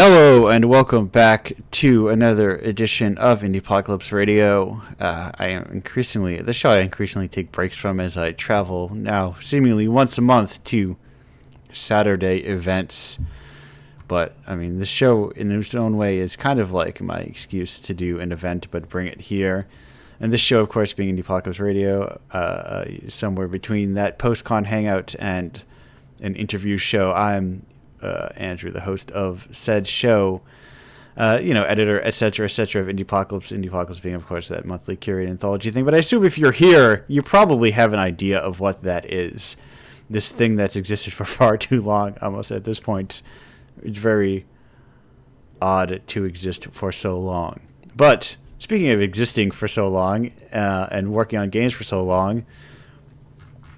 Hello and welcome back to another edition of Indiepocalypse Radio. This show I increasingly take breaks from as I travel now seemingly once a month to Saturday events. But I mean, this show in its own way is kind of like my excuse to do an event but bring it here. And this show, of course, being Indiepocalypse Radio, somewhere between that post-con hangout and an interview show, I'm Andrew, the host of said show, editor, etc., of Indiepocalypse. Indiepocalypse being, of course, that monthly curated anthology thing. But I assume if you're here, you probably have an idea of what that is. This thing that's existed for far too long, almost at this point. It's very odd to exist for so long. But speaking of existing for so long and working on games for so long,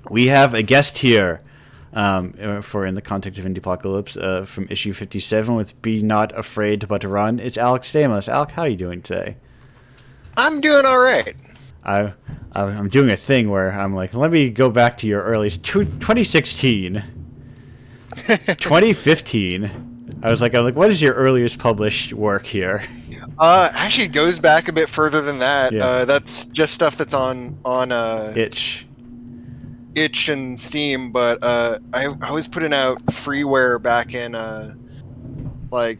we have a guest here. For in the context of Indiepocalypse, from issue 57 with Be Not Afraid But Run. It's Alex Stamos. Alec, how are you doing today? I'm doing all right. I'm doing a thing where I'm like, let me go back to your earliest 2016, 2015. I was like, what is your earliest published work here? Actually, it goes back a bit further than that. Yeah. That's just stuff that's on Itch and Steam, but I was putting out freeware back in like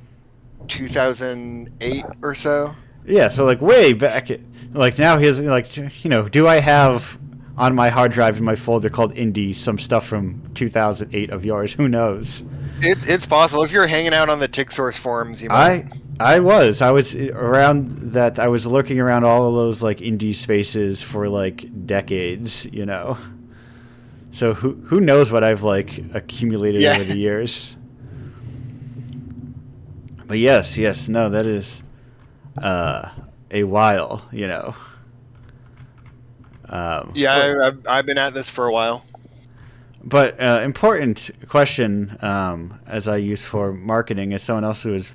2008 or so. Yeah, so like way back, now here's do I have on my hard drive in my folder called Indie some stuff from 2008 of yours? Who knows? It's possible. If you're hanging out on the TickSource forums, you might. I was around that. I was lurking around all of those like indie spaces for like decades, So who knows what I've accumulated over the years? But yes, no, that is a while, I've been at this for a while. But important question, as I use for marketing, as someone else who is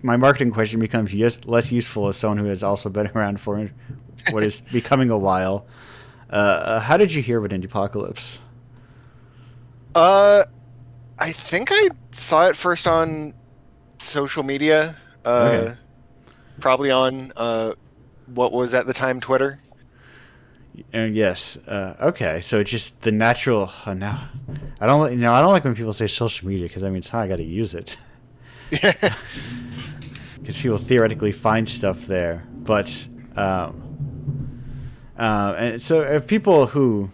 my marketing question becomes less useful as someone who has also been around for what is becoming a while. How did you hear about Indiepocalypse? I think I saw it first on social media. Okay. Probably on what was at the time Twitter. Yes. Okay. So it's just the natural. Now, I don't like when people say social media because that means I got to use it. Because people theoretically find stuff there, but. And so, if people who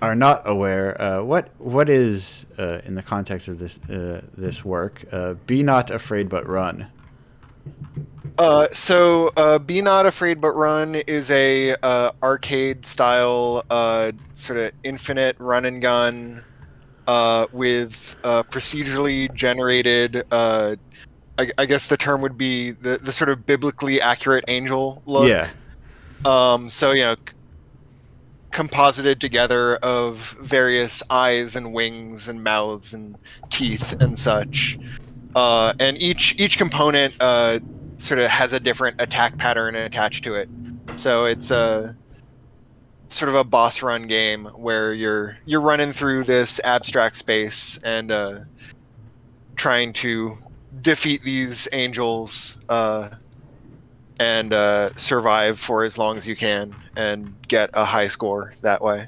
are not aware, what is in the context of this work? Be Not Afraid But Run. Be Not Afraid But Run is a arcade style sort of infinite run and gun with procedurally generated. I guess the term would be the sort of biblically accurate angel look. Yeah. Composited together of various eyes and wings and mouths and teeth and such. And each component sort of has a different attack pattern attached to it. So it's a sort of a boss run game where you're running through this abstract space and trying to defeat these angels and survive for as long as you can and get a high score that way.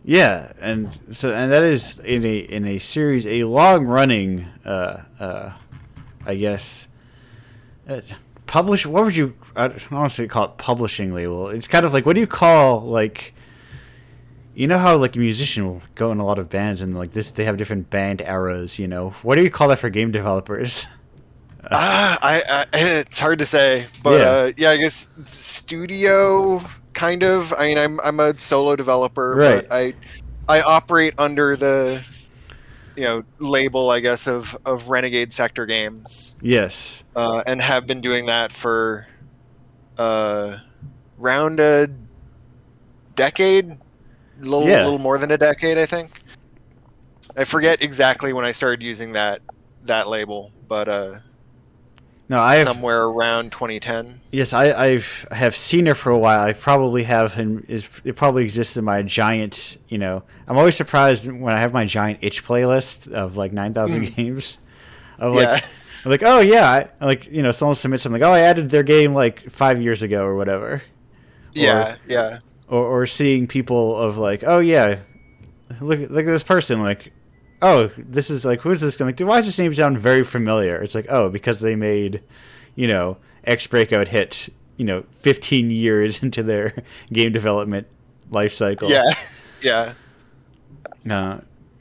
Yeah, and that is in a series, a long running, I guess, publish. What would you? I don't want to say call it publishing label. It's kind of like, what do you call how a musician will go in a lot of bands and they have different band eras. What do you call that for game developers? It's hard to say, but I guess studio kind of. I mean, I'm a solo developer, right. But I operate under the label, I guess, of Renegade Sector Games. Yes, and have been doing that for around a decade, little more than a decade, I think. I forget exactly when I started using that label, but no, I somewhere around 2010. Yes, I have seen it for a while. I probably have, and it probably exists in my giant. I'm always surprised when I have my giant itch playlist of 9,000 games. of Yeah. like, oh yeah, like someone submits something like, oh, I added their game like 5 years ago or whatever, or Yeah. Yeah. or seeing people of like, oh yeah, look at this person, like, oh, this is like, who's this guy? Like, why does this name sound very familiar? It's like, oh, because they made, X breakout hit, 15 years into their game development life cycle. Yeah. Yeah.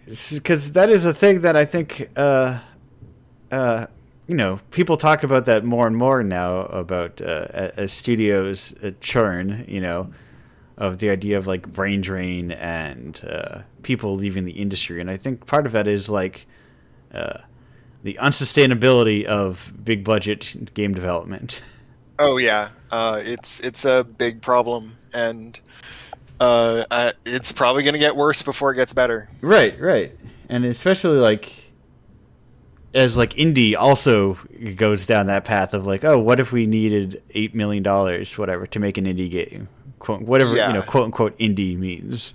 Because that is a thing that I think, people talk about that more and more now about as studios churn, of the idea of like brain drain and people leaving the industry. And I think part of that is like the unsustainability of big budget game development. Oh yeah. It's a big problem, and it's probably going to get worse before it gets better. Right, right. And especially like as like indie also goes down that path of like, oh, what if we needed $8 million, whatever, to make an indie game? Whatever, Yeah. quote unquote indie means.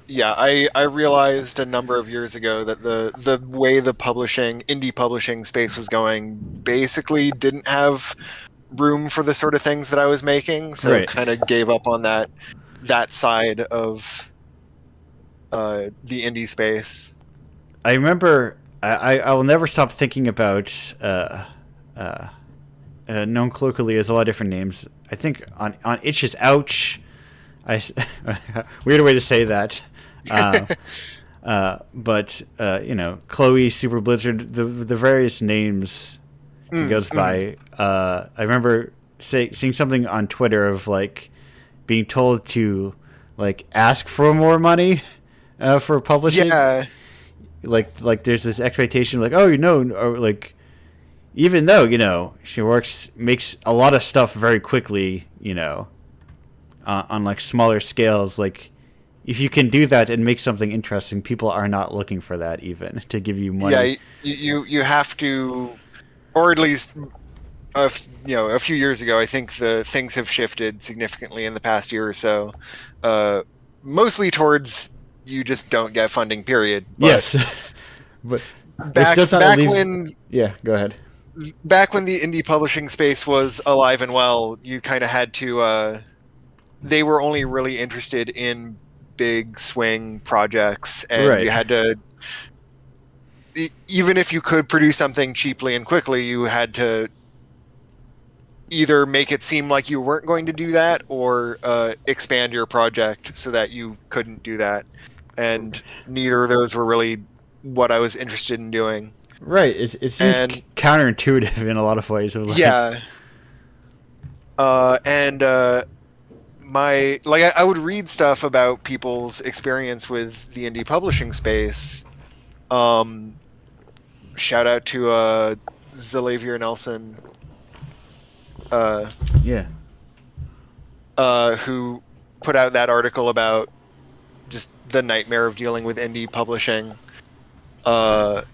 Yeah, I realized a number of years ago that the way the indie publishing space was going basically didn't have room for the sort of things that I was making, so Right. kind of gave up on that side of the indie space. I remember I will never stop thinking about known colloquially as a lot of different names. I think on Itch's Ouch, weird way to say that. Uh, but Chloe, Super Blizzard, the various names he goes Mm. by. I remember seeing something on Twitter of like being told to like ask for more money for publishing. Yeah, Like there's this expectation like, oh, or like, even though she makes a lot of stuff very quickly, on like smaller scales, like if you can do that and make something interesting, people are not looking for that even to give you yeah, money. you have to, or at least a few years ago, I think the things have shifted significantly in the past year or so, mostly towards you just don't get funding, period. But Yes. But which back does not back alleviate. when Yeah, go ahead. back when the indie publishing space was alive and well, you kind of had to. They were only really interested in big swing projects, and Right. you had to. Even if you could produce something cheaply and quickly, you had to either make it seem like you weren't going to do that, or expand your project so that you couldn't do that. And neither of those were really what I was interested in doing. Right. It seems And counterintuitive in a lot of ways of like. yeah, and I would read stuff about people's experience with the indie publishing space. Um, Shout out to Xavier Nelson, uh, Yeah. who put out that article about just the nightmare of dealing with indie publishing, and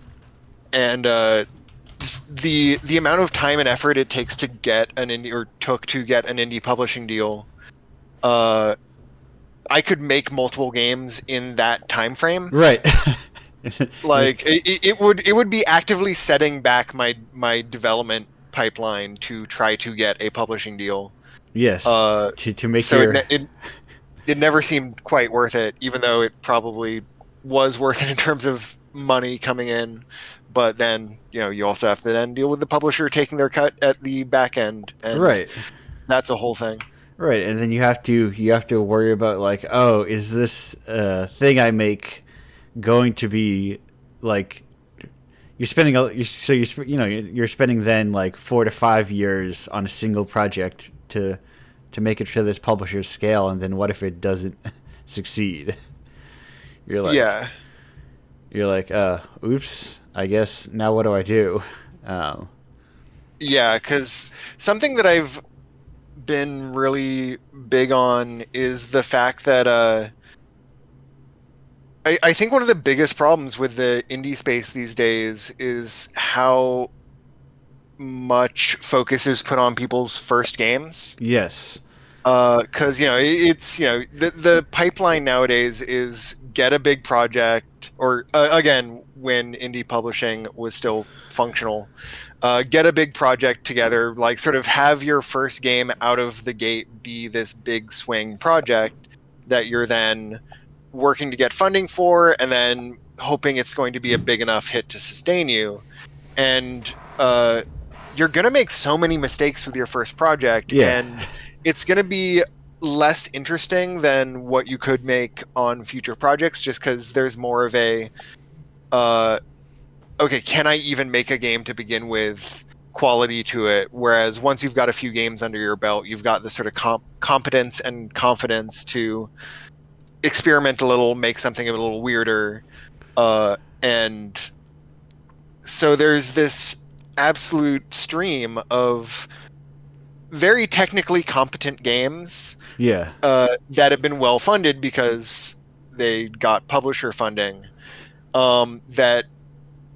the amount of time and effort it takes to get an indie, or took to get an indie publishing deal. I could make multiple games in that time frame. Right. Like it would be actively setting back my development pipeline to try to get a publishing deal. Yes. Uh, To make so your. it never seemed quite worth it, even though it probably was worth it in terms of money coming in. But then you also have to then deal with the publisher taking their cut at the back end, and Right. that's a whole thing. Right, and then you have to worry about like, oh, is this thing I make going to be like, you're spending you're spending then like 4 to 5 years on a single project to make it to this publisher's scale, and then what if it doesn't succeed? You're like Yeah, you're like, oops, I guess now what do I do? yeah, because something that I've been really big on is the fact that I think one of the biggest problems with the indie space these days is how much focus is put on people's first games. Yes. Because it's the pipeline nowadays is get a big project, or again, when indie publishing was still functional, get a big project together, like sort of have your first game out of the gate be this big swing project that you're then working to get funding for, and then hoping it's going to be a big enough hit to sustain you. And you're going to make so many mistakes with your first project, Yeah. and it's going to be less interesting than what you could make on future projects, just because there's more of a okay, can I even make a game to begin with quality to it? Whereas once you've got a few games under your belt, you've got the sort of competence and confidence to experiment a little, make something a little weirder, and so there's this absolute stream of very technically competent games Yeah. that have been well funded because they got publisher funding, that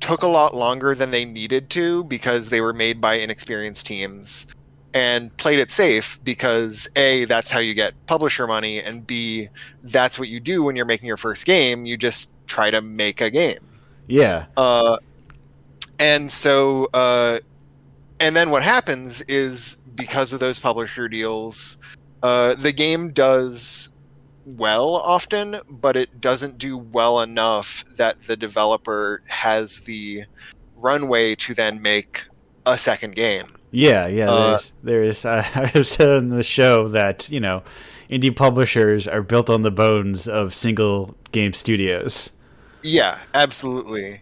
took a lot longer than they needed to because they were made by inexperienced teams, and played it safe because A, that's how you get publisher money, and B, that's what you do when you're making your first game. You just try to make a game. Yeah. And so and then what happens is, because of those publisher deals, the game does well often, but it doesn't do well enough that the developer has the runway to then make a second game. Yeah, yeah. Uh, There's. I've said on the show that indie publishers are built on the bones of single game studios. yeah, absolutely.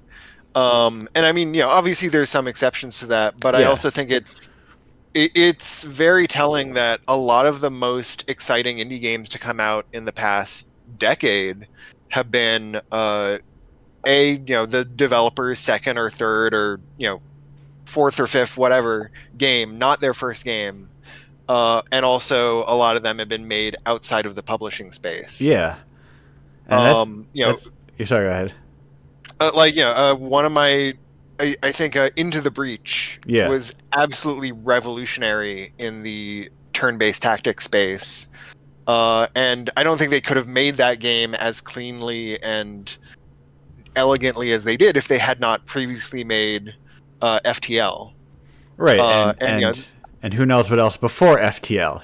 And I mean, obviously there's some exceptions to that, but I Yeah. also think it's very telling that a lot of the most exciting indie games to come out in the past decade have been the developer's second or third or fourth or fifth whatever game, not their first game. And also a lot of them have been made outside of the publishing space. Yeah. And that's. You're sorry. Go ahead. One of my, I think Into the Breach Yeah. was absolutely revolutionary in the turn-based tactics space. And I don't think they could have made that game as cleanly and elegantly as they did if they had not previously made FTL. Right. And And who knows what else before FTL?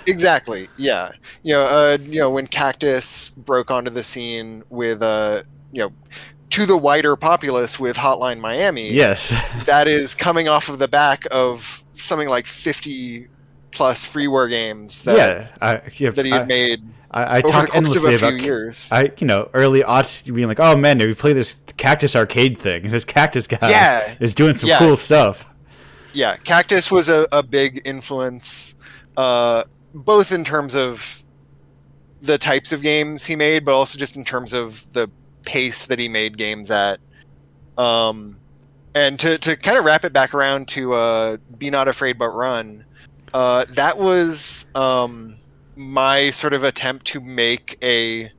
exactly, yeah. When Cactus broke onto the scene with to the wider populace with Hotline Miami. Yes. That is coming off of the back of something like 50 plus freeware games that he had made I over talk the course of endlessly a few about years. Early aughts being like, oh man, we play this Cactus arcade thing, and this Cactus guy is doing some cool stuff. Yeah, Cactus was a big influence, both in terms of the types of games he made, but also just in terms of the pace that he made games at. And to kind of wrap it back around to Be Not Afraid But Run, that was my sort of attempt to make a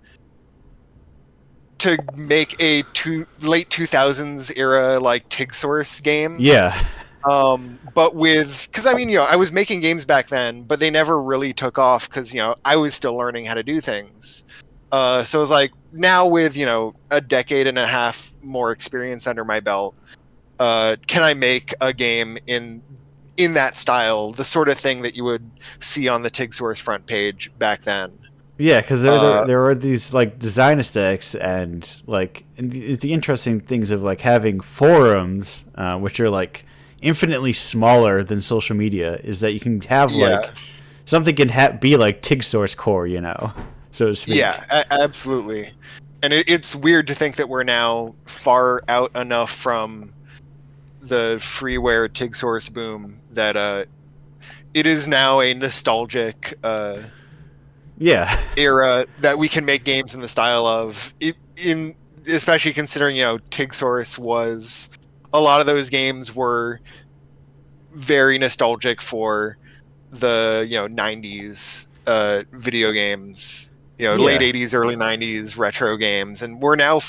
late 2000s era like TIG source game. Yeah. But because I was making games back then, but they never really took off because I was still learning how to do things. So it was like, now with a decade and a half more experience under my belt, can I make a game in that style, the sort of thing that you would see on the TIG source front page back then? Yeah, because there were these like design aesthetics and the interesting things of like having forums, which are like infinitely smaller than social media, is that you can have like something can be like TIG source core, so to speak. Yeah, absolutely. And it's weird to think that we're now far out enough from the freeware TIG source boom that it is now a nostalgic era that we can make games in the style of it, especially considering TIG source was, a lot of those games were very nostalgic for the 90s video games, late 80s, early 90s retro games, and we're now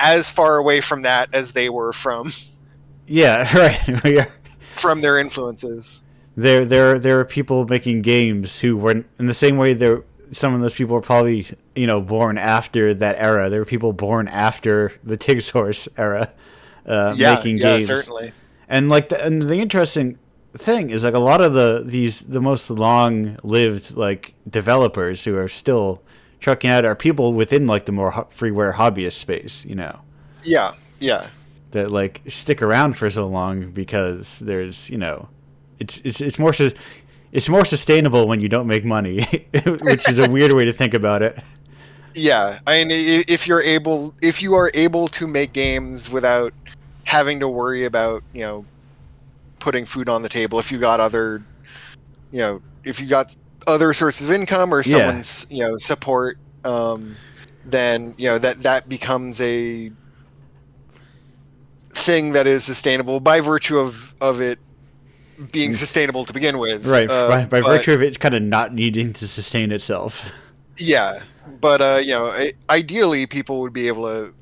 as far away from that as they were from right. from their influences. there are people making games who were in the same way. There, some of those people were probably born after that era. There were people born after the Tig Source era, Yeah, making yeah, games, certainly. and the interesting thing is like a lot of the most long lived like developers who are still trucking out are people within like the more freeware hobbyist space, Yeah, yeah. that like stick around for so long because there's it's more it's more sustainable when you don't make money, which is a weird way to think about it. Yeah, I mean, if you are able to make games without having to worry about, putting food on the table, if you got other sources of income or Yeah, someone's, support, then, that becomes a thing that is sustainable by virtue of it being sustainable to begin with. right. By But virtue of it kind of not needing to sustain itself. yeah, but ideally people would be able to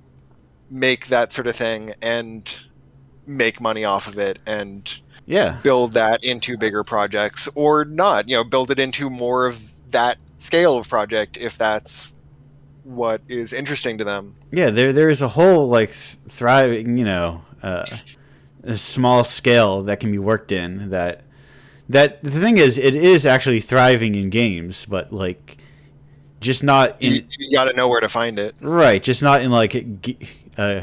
make that sort of thing and make money off of it and Yeah, build that into bigger projects, or not, build it into more of that scale of project if that's what is interesting to them. yeah. There is a whole like thriving, a small scale that can be worked in. That the thing is, it is actually thriving in games, but like just not You, in you got to know where to find it. right, just not in like uh,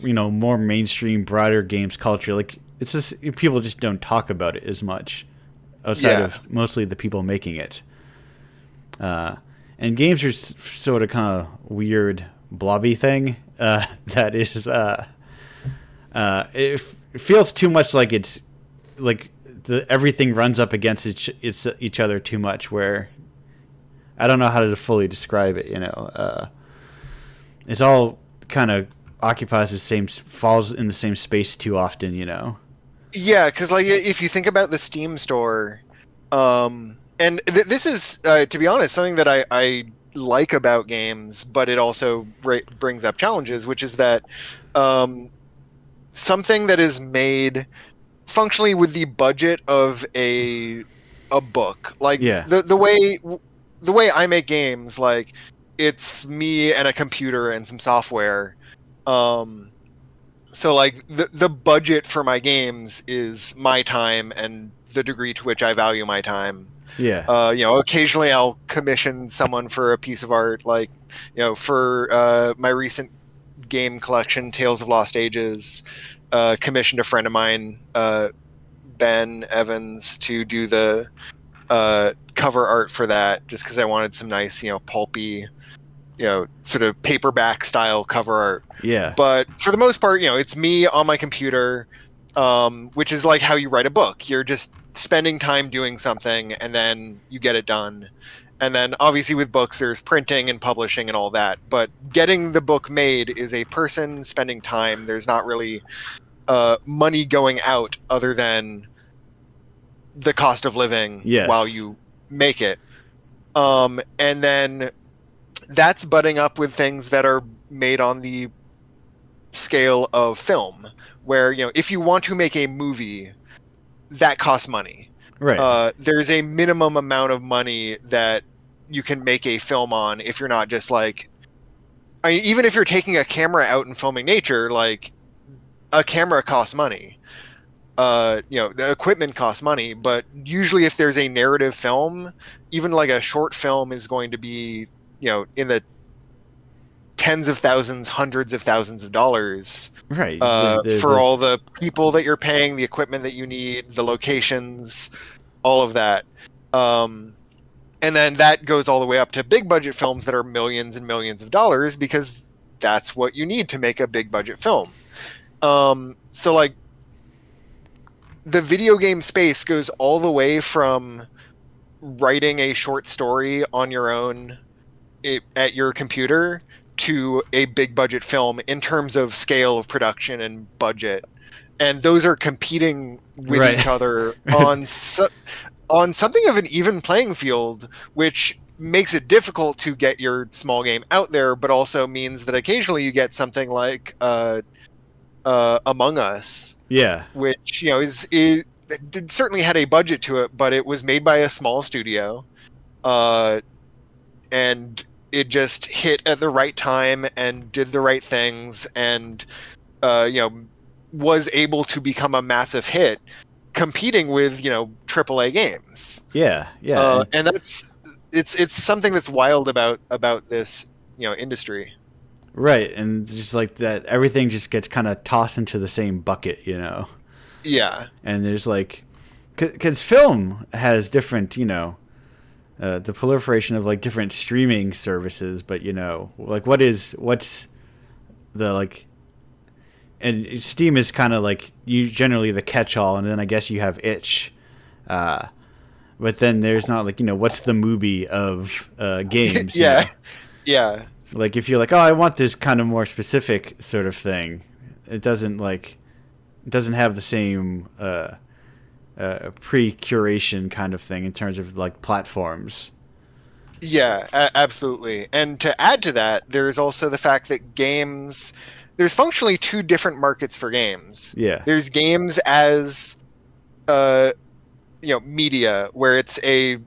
more mainstream, broader games culture. Like it's just people just don't talk about it as much outside Yeah, of mostly the people making it. Uh, and games are sort of kind of weird blobby thing that is it feels too much like it's like everything runs up against each other too much. Where I don't know how to fully describe it. It's all kind of occupies the same falls in the same space too often. yeah, because like if you think about the Steam store, and this is to be honest something that I like about games, but it also brings up challenges, which is that something that is made functionally with the budget of a book, like Yeah. the way I make games, like it's me and a computer and some software. So like the budget for my games is my time and the degree to which I value my time. Yeah. Occasionally I'll commission someone for a piece of art, like for my recent game collection, Tales of Lost Ages. Commissioned a friend of mine, Ben Evans, to do the cover art for that, just because I wanted some nice, pulpy, sort of paperback style cover art. Yeah. But for the most part, it's me on my computer, which is like how you write a book. You're just spending time doing something, and then you get it done. And then obviously with books, there's printing and publishing and all that. But getting the book made is a person spending time. There's not really money going out other than the cost of living Yes. while you make it. And then that's butting up with things that are made on the scale of film, where, if you want to make a movie, that costs money. Right. There's a minimum amount of money that you can make a film on if you're not just like, I mean, even if you're taking a camera out and filming nature, like a camera costs money. The equipment costs money, but usually if there's a narrative film, even like a short film is going to be, in the tens of thousands, hundreds of thousands of dollars. Right. For all the people that you're paying, the equipment that you need, the locations, all of that. And then that goes all the way up to big budget films that are millions and millions of dollars, because that's what you need to make a big budget film. So like the video game space goes all the way from writing a short story on your own at your computer to a big budget film in terms of scale of production and budget. And those are competing with Right. each other on something of an even playing field, which makes it difficult to get your small game out there, but also means that occasionally you get something like Among Us, Yeah. which certainly had a budget to it, but it was made by a small studio, and it just hit at the right time and did the right things, and was able to become a massive hit, competing with AAA games. Yeah, yeah. And that's it's something that's wild about this industry. Right, and just like that, everything just gets kind of tossed into the same bucket, Yeah, And there's like, because film has different, the proliferation of like different streaming services, but like what's the like, and Steam is kind of like you generally the catch-all, and then I guess you have Itch, but then there's not like what's the movie of games, yeah, yeah. Like if you're like, oh, I want this kind of more specific sort of thing, it doesn't have the same pre-curation kind of thing in terms of like platforms. Yeah, absolutely. And to add to that, there's also the fact that there's functionally two different markets for games. Yeah. There's games as media, where it's a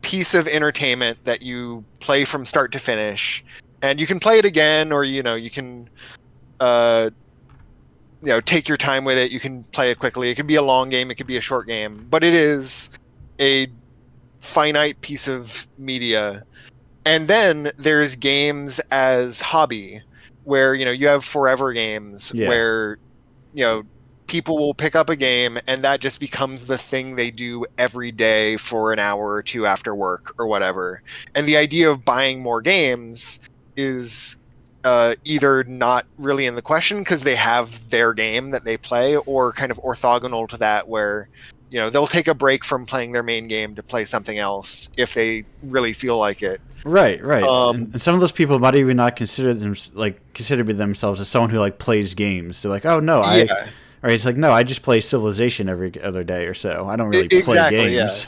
piece of entertainment that you play from start to finish, and you can play it again, or you can take your time with it. You can play it quickly. It could be a long game, it could be a short game, but it is a finite piece of media. And then there's games as hobby, where you have forever games, where people will pick up a game and that just becomes the thing they do every day for an hour or two after work or whatever. And the idea of buying more games is either not really in the question because they have their game that they play, or kind of orthogonal to that, where they'll take a break from playing their main game to play something else if they really feel like it. Right. And some of those people might even not consider themselves as someone who like plays games. They're like, oh no, it's like, no, I just play Civilization every other day or so. I don't really play games.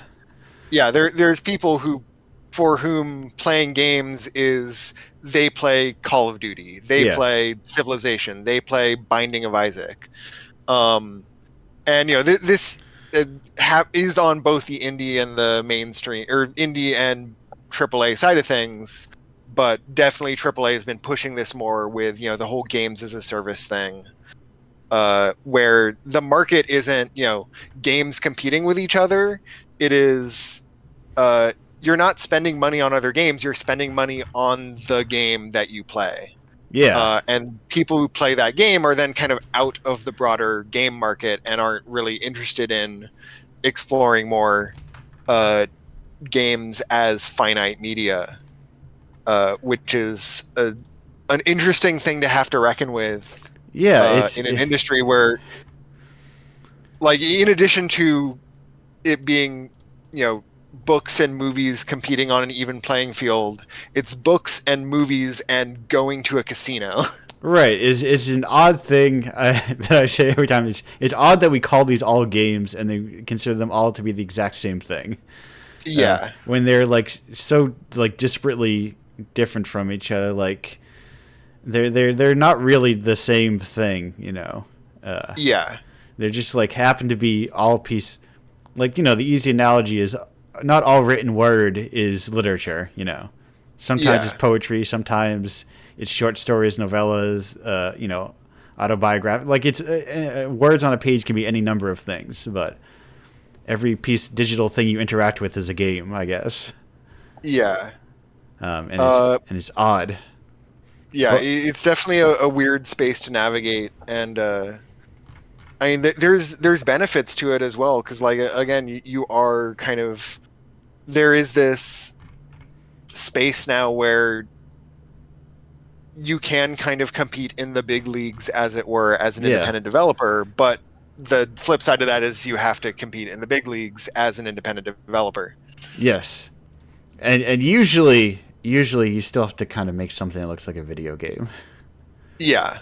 Yeah. There's people for whom playing games is they play Call of Duty, they play Civilization, they play Binding of Isaac, and this is on both the indie and the mainstream, or indie and AAA side of things, but definitely AAA has been pushing this more with the whole games as a service thing, where the market isn't games competing with each other. It is you're not spending money on other games, you're spending money on the game that you play. And people who play that game are then kind of out of the broader game market and aren't really interested in exploring more games as finite media, which is an interesting thing to have to reckon with. In an industry where, like, in addition to it being books and movies competing on an even playing field, it's books and movies and going to a casino. Right. It's an odd thing that I say every time. It's odd that we call these all games and they consider them all to be the exact same thing. Yeah. When they're like so like disparately different from each other, like they're not really the same thing, Yeah. They're just like happen to be all piece. Like the easy analogy is not all written word is literature. Sometimes it's poetry, sometimes it's short stories, novellas, autobiography. Like it's words on a page can be any number of things, but every digital thing you interact with is a game, I guess. Yeah. And it's odd. Yeah, it's definitely a weird space to navigate, and I mean, there's benefits to it as well, because like again, you are kind of, there is this space now where you can kind of compete in the big leagues, as it were, as an independent developer, but the flip side of that is you have to compete in the big leagues as an independent developer. Yes. And usually you still have to kind of make something that looks like a video game. Yeah.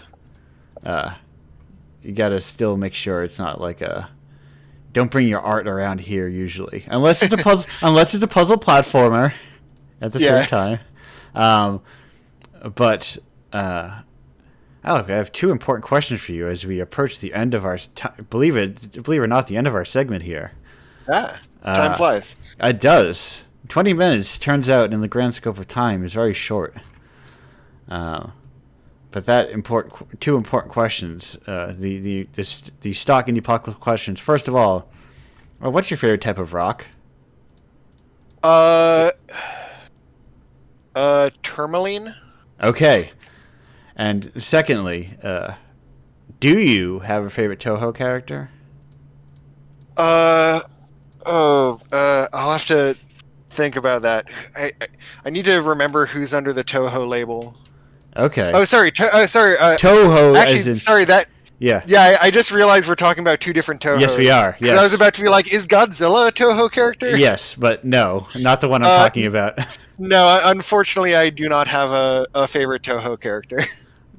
You got to still make sure it's not like don't bring your art around here usually. Unless it's a puzzle platformer at the same time. But Alec, I have two important questions for you as we approach the end of our believe it or not, the end of our segment here. Ah, time Uh, flies. it does. 20 minutes turns out in the grand scope of time is very short. Uh, but two important questions. The stock Indiepocalypse questions. First of all, what's your favorite type of rock? Uh, Tourmaline. Okay. And secondly, do you have a favorite Toho character? Uh, I'll have to think about that. I need to remember who's under the Toho label. Okay. Oh, sorry. Sorry. Toho, as Actually, in sorry. That yeah. Yeah, I just realized we're talking about two different Tohos. Yes, we are. Because I was Yes. about to be like, is Godzilla a Toho character? Yes, but no, not the one I'm Uh, talking about. No, unfortunately, I do not have a favorite Toho character.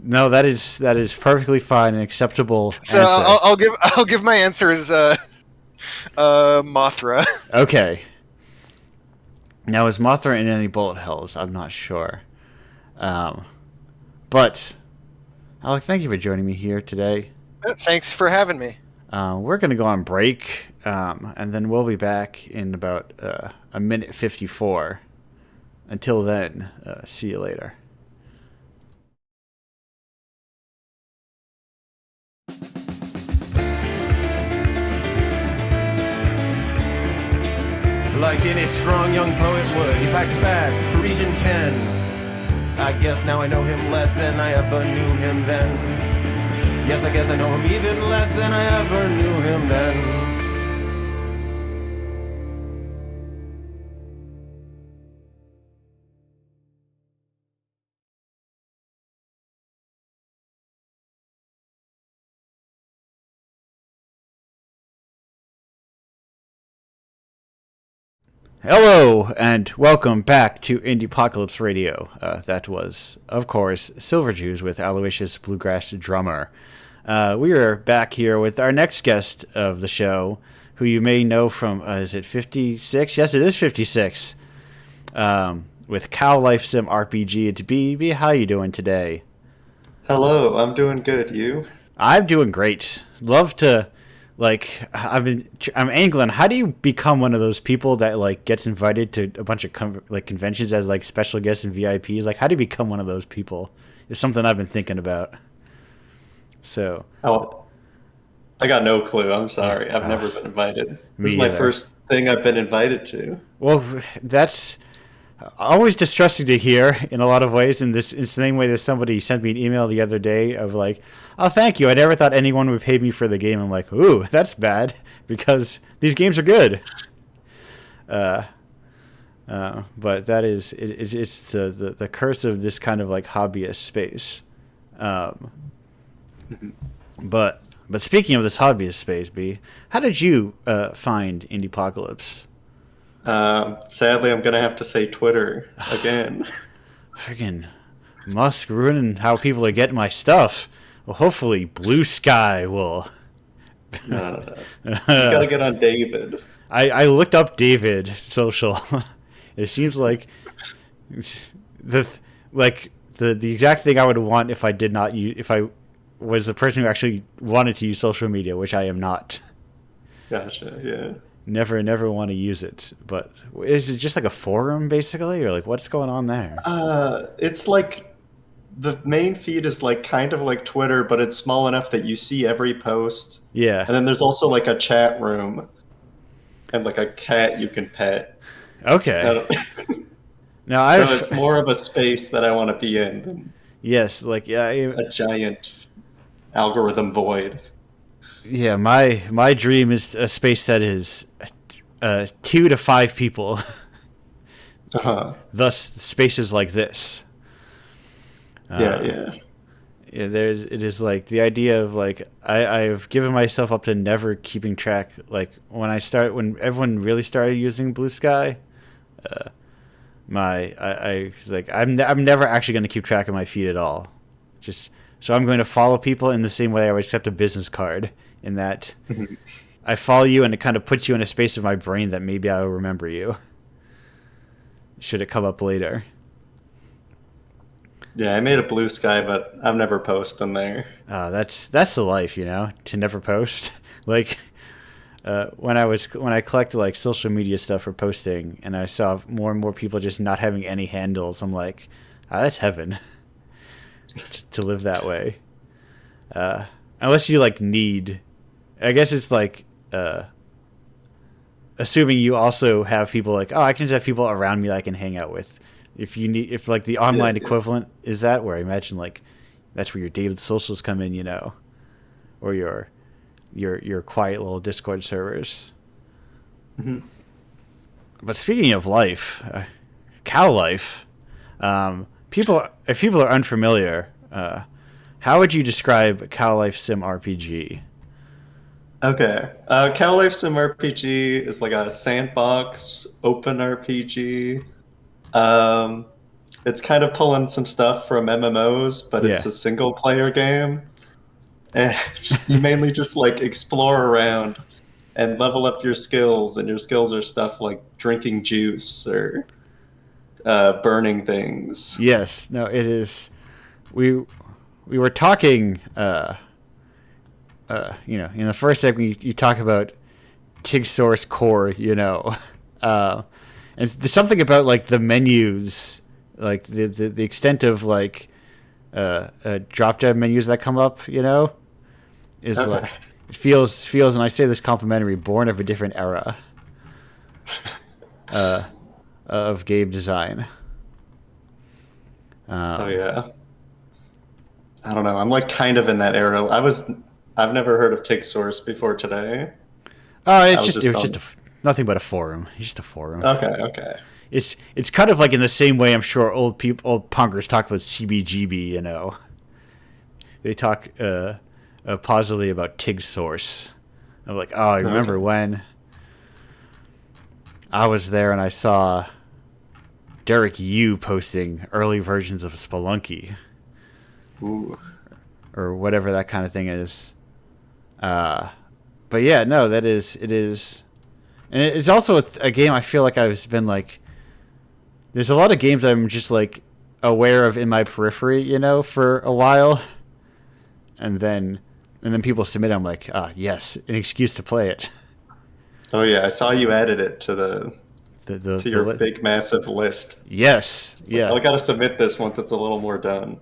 No, that is perfectly fine and acceptable So answer. I'll give my answer as Mothra. Okay. Now, is Mothra in any bullet hells? I'm not sure. But, Alec, thank you for joining me here today. Thanks for having me. We're going to go on break, and then we'll be back in about a minute 54. Until then, see you later. Like any strong young poet would, he packed his bags for Region 10. I guess now I know him less than I ever knew him then. Yes, I guess I know him even less than I ever knew him then. Hello, and welcome back to Indiepocalypse Radio. That was, of course, Silver Jews with Aloysius Bluegrass Drummer. We are back here with our next guest of the show, who you may know from, is it 56? Yes, it is 56. With Cow Life Sim RPG. It's B. How you doing today? Hello, I'm doing good. You? I'm doing great. Love to... I'm angling. How do you become one of those people that gets invited to a bunch of conventions as special guests and VIPs? How do you become one of those people? It's something I've been thinking about. So. Oh, I got no clue. I'm sorry. I've never been invited. This is my either. first thing I've been invited to. Well, that's always distressing to hear in a lot of ways. And it's the same way that somebody sent me an email the other day of oh, thank you. I never thought anyone would pay me for the game. I'm like, ooh, that's bad because these games are good. But that is it's the curse of this kind of hobbyist space. But speaking of this hobbyist space, B, how did you find Indiepocalypse? Sadly, I'm going to have to say Twitter again. Friggin' Musk ruining how people are getting my stuff. Well, hopefully Blue Sky will. No. You got to get on David. I looked up David social. It seems like the exact thing I would want if I did not use, if I was the person who actually wanted to use social media, which I am not. Gotcha, yeah. Never want to use it. But is it just a forum basically, or what's going on there? It's the main feed is kind of like Twitter, but it's small enough that you see every post. Yeah. And then there's also a chat room and a cat you can pet. Okay. Now so it's more of a space that I want to be in than a giant algorithm void. Yeah, my dream is a space that is 2 to 5 people. Thus, spaces like this. Yeah. It is the idea of I've given myself up to never keeping track. When everyone really started using Blue Sky, I'm never actually going to keep track of my feed at all. So I'm going to follow people in the same way I would accept a business card. In that, I follow you and it kind of puts you in a space of my brain that maybe I will remember you. Should it come up later? Yeah, I made a Blue Sky, but I'm never posting there. That's the life, to never post. Like when I collected like social media stuff for posting, and I saw more and more people just not having any handles. I'm like, that's heaven to live that way. Unless you like need, I guess it's like assuming you also have people like, I can just have people around me that I can hang out with. If like the online equivalent is that, where I imagine like that's where your daily socials come in, or your quiet little Discord servers. Mm-hmm. But speaking of life, cow life, if people are unfamiliar, how would you describe Cow Life Sim RPG? Okay. Cow Life Sim RPG is like a sandbox open RPG. It's kind of pulling some stuff from MMOs, but it's Yeah. a single player game. And you mainly just like explore around and level up your skills, and your skills are stuff like drinking juice or burning things. Yes. No, it is. We were talking, in the first segment, you talk about TIG source core, and there's something about like the menus, like the extent of like drop down menus that come up, is Okay. like it feels, and I say this complimentary, born of a different era of game design. Oh yeah. I don't know. I'm like kind of in that era. I've never heard of TIG source before today. Oh, I it was was just just nothing but a forum. It's just a forum. Okay. It's kind of like in the same way I'm sure old punkers talk about CBGB. They talk positively about TIG source. I'm like, I remember when I was there and I saw Derek Yu posting early versions of Spelunky. Ooh. Or whatever that kind of thing is. But yeah, no, it is. And it's also a game I feel like I've been like, there's a lot of games I'm just like aware of in my periphery, for a while. And then people submit, I'm like, yes, an excuse to play it. Oh yeah, I saw you added it to To your big massive list. Yes. It's like, I gotta submit this once it's a little more done.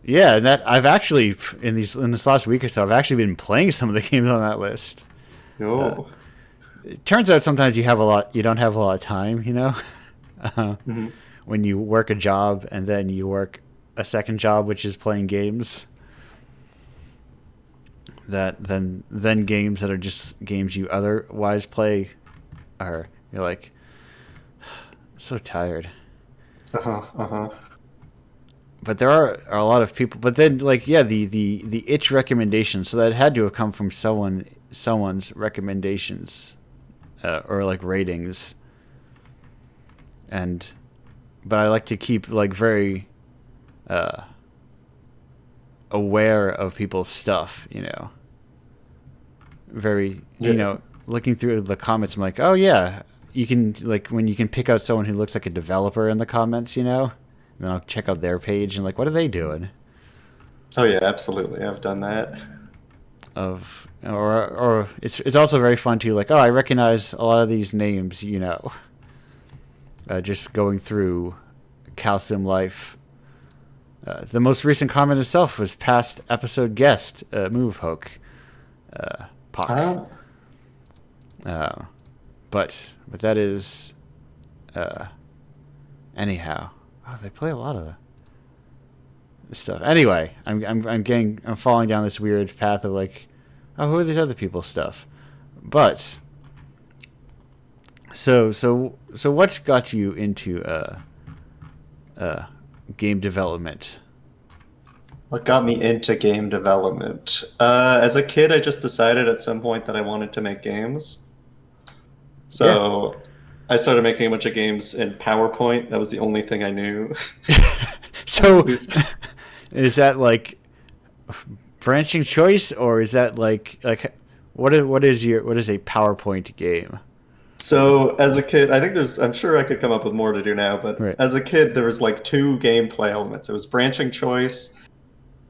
Yeah, and that I've actually in this last week or so, I've actually been playing some of the games on that list. Oh. It turns out sometimes you don't have a lot of time, Mm-hmm. when you work a job and then you work a second job, which is playing games. That then games that are just games you otherwise play you're like so tired. Uh-huh. But there are a lot of people. But then, like, yeah, the itch recommendation. So that had to have come from someone's recommendations, or like ratings. But I like to keep like very aware of people's stuff. Very looking through the comments. I'm like, oh yeah, you can like when you can pick out someone who looks like a developer in the comments. And then I'll check out their page and like, what are they doing? Oh yeah, absolutely. I've done that. Or it's also very fun too. Like, I recognize a lot of these names. Just going through Calcium Life. The most recent comment itself was past episode guest Move Hook, Pock. But that is anyhow. Oh, they play a lot of stuff. Anyway, I'm falling down this weird path of like, who are these other people's stuff? But so what got you into game development? What got me into game development? As a kid, I just decided at some point that I wanted to make games. So I started making a bunch of games in PowerPoint. That was the only thing I knew. So is that like branching choice, or is that like what is a PowerPoint game? So as a kid, I'm sure I could come up with more to do now, but Right. as a kid, there was like two gameplay elements. It was branching choice,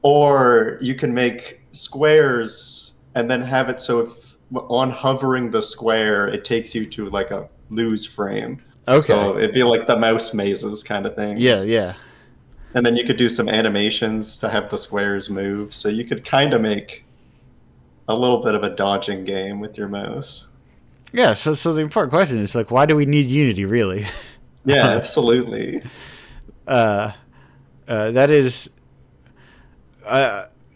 or you can make squares and then have it so if on hovering the square, it takes you to like a lose frame. Okay. So it'd be like the mouse mazes kind of Yeah, things. yeah. And then you could do some animations to have the squares move. So you could kind of make a little bit of a dodging game with your mouse. Yeah, so the important question is like, why do we need Unity really? Yeah, absolutely. That is,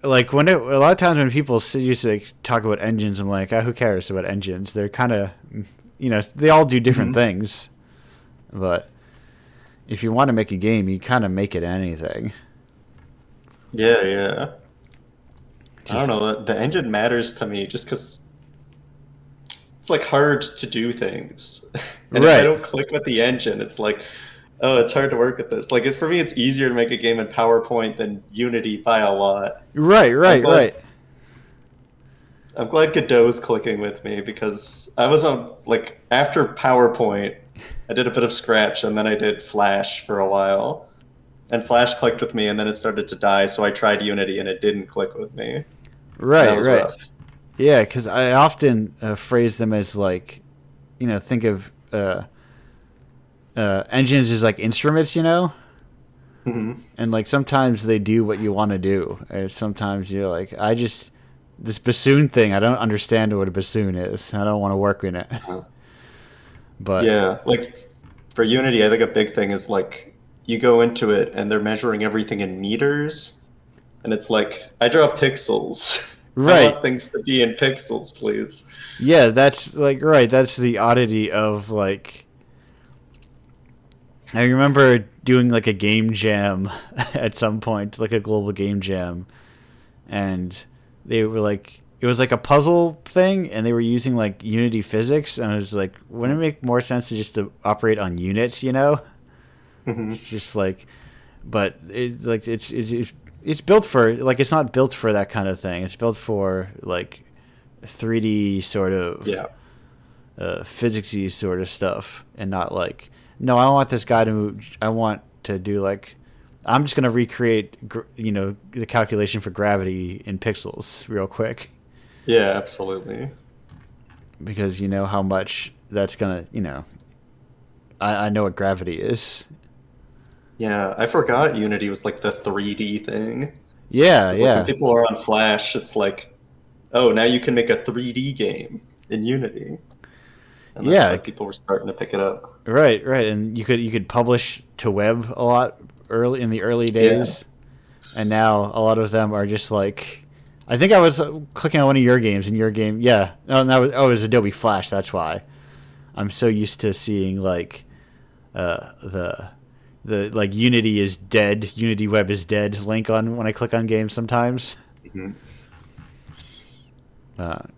like a lot of times when people used to like, talk about engines, I'm like, who cares about engines? They're kind of, they all do different things, but if you want to make a game, you kind of make it anything. Yeah, yeah. I Just- don't know. The engine matters to me just because it's like hard to do things. And if I Right. don't click with the engine, it's like, oh, it's hard to work with this. Like for me, it's easier to make a game in PowerPoint than Unity by a lot. Right, I'm right, glad, right. I'm glad Godot's clicking with me because I was on like after PowerPoint, I did a bit of Scratch and then I did Flash for a while. And Flash clicked with me and then it started to die, so I tried Unity and it didn't click with me. Right, That was right. rough. Yeah, because I often phrase them as like, think of engines as like instruments, Hmm. and like sometimes they do what you want to do, or sometimes you're like, this bassoon thing, I don't understand what a bassoon is. I don't want to work in it. But Yeah, like for Unity, I think a big thing is like you go into it and they're measuring everything in meters, and it's like I draw pixels. I right, want things to be in pixels, please. yeah, that's like right. That's the oddity of like. I remember doing like a game jam at some point, like a global game jam, and they were like, it was like a puzzle thing, and they were using like Unity physics, and I was like, wouldn't it make more sense to just to operate on units, Hmm. just like, but it like it's built for like it's not built for that kind of thing. It's built for like 3D sort of Yeah. physicsy sort of stuff, and not like, no, I don't want this guy to move. I want to do like, I'm just gonna recreate the calculation for gravity in pixels real quick, Yeah, absolutely. because you know how much that's gonna I know what gravity is. Yeah, I forgot Unity was like the 3D thing. Yeah, It's like when yeah. people are on Flash, it's like, oh, now you can make a 3D game in Unity. And that's why Yeah, people were starting to pick it up. right, right, and you could publish to web a lot early in the early Yeah. days, and now a lot of them are just like, I think I was clicking on one of your games, and your game, yeah, no, it was Adobe Flash. That's why I'm so used to seeing like the like Unity is dead, Unity Web is dead link on when I click on games sometimes, Mhm.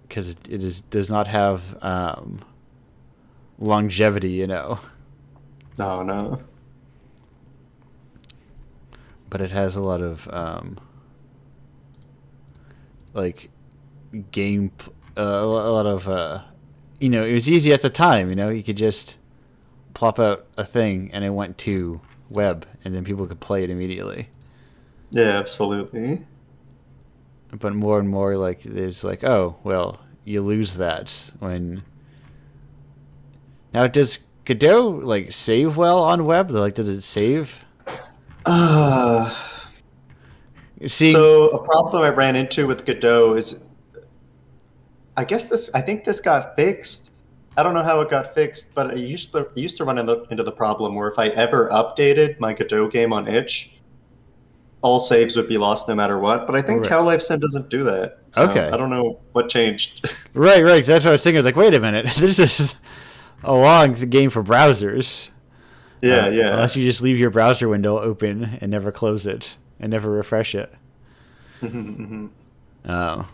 because it does not have longevity, No, no. but it has a lot of like game, a lot of it was easy at the time. You could just plop out a thing and it went to web, and then people could play it immediately. Yeah, absolutely. But more and more, like, there's like, oh well, you lose that when. Now, does Godot like save well on web? Like, does it save? Uh, See, so a problem I ran into with Godot is, I think this got fixed. I don't know how it got fixed, but I used to run into the problem where if I ever updated my Godot game on itch, all saves would be lost no matter what. But I think Right. Cal Sim doesn't do that. So Okay. I don't know what changed. right, right. That's what I was thinking. Like, wait a minute, this is a long game for browsers. Yeah, yeah. Unless you just leave your browser window open and never close it and never refresh it. Mhm,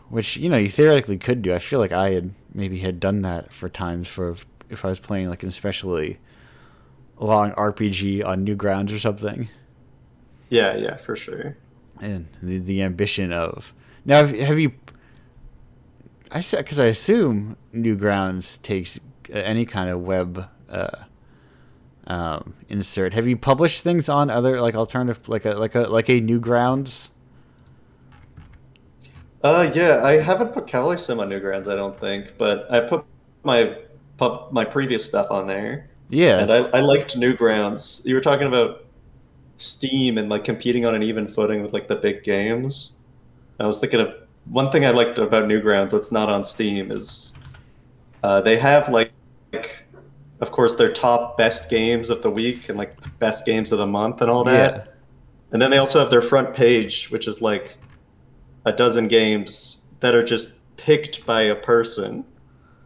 Which you theoretically could do. I feel like I had done that for times for if I was playing like an especially long RPG on Newgrounds or something. yeah, yeah, for sure. And the ambition of now have you? I said because I assume Newgrounds takes any kind of web insert. Have you published things on other like alternative like a Newgrounds? Yeah, I haven't put Cali Sim on Newgrounds, I don't think, but I put my previous stuff on there, Yeah, and I liked Newgrounds. You were talking about Steam and like competing on an even footing with like the big games. I was thinking of one thing I liked about Newgrounds that's not on Steam is they have of course, their top best games of the week and like best games of the month and all yeah, that, and then they also have their front page, which is like a dozen games that are just picked by a person.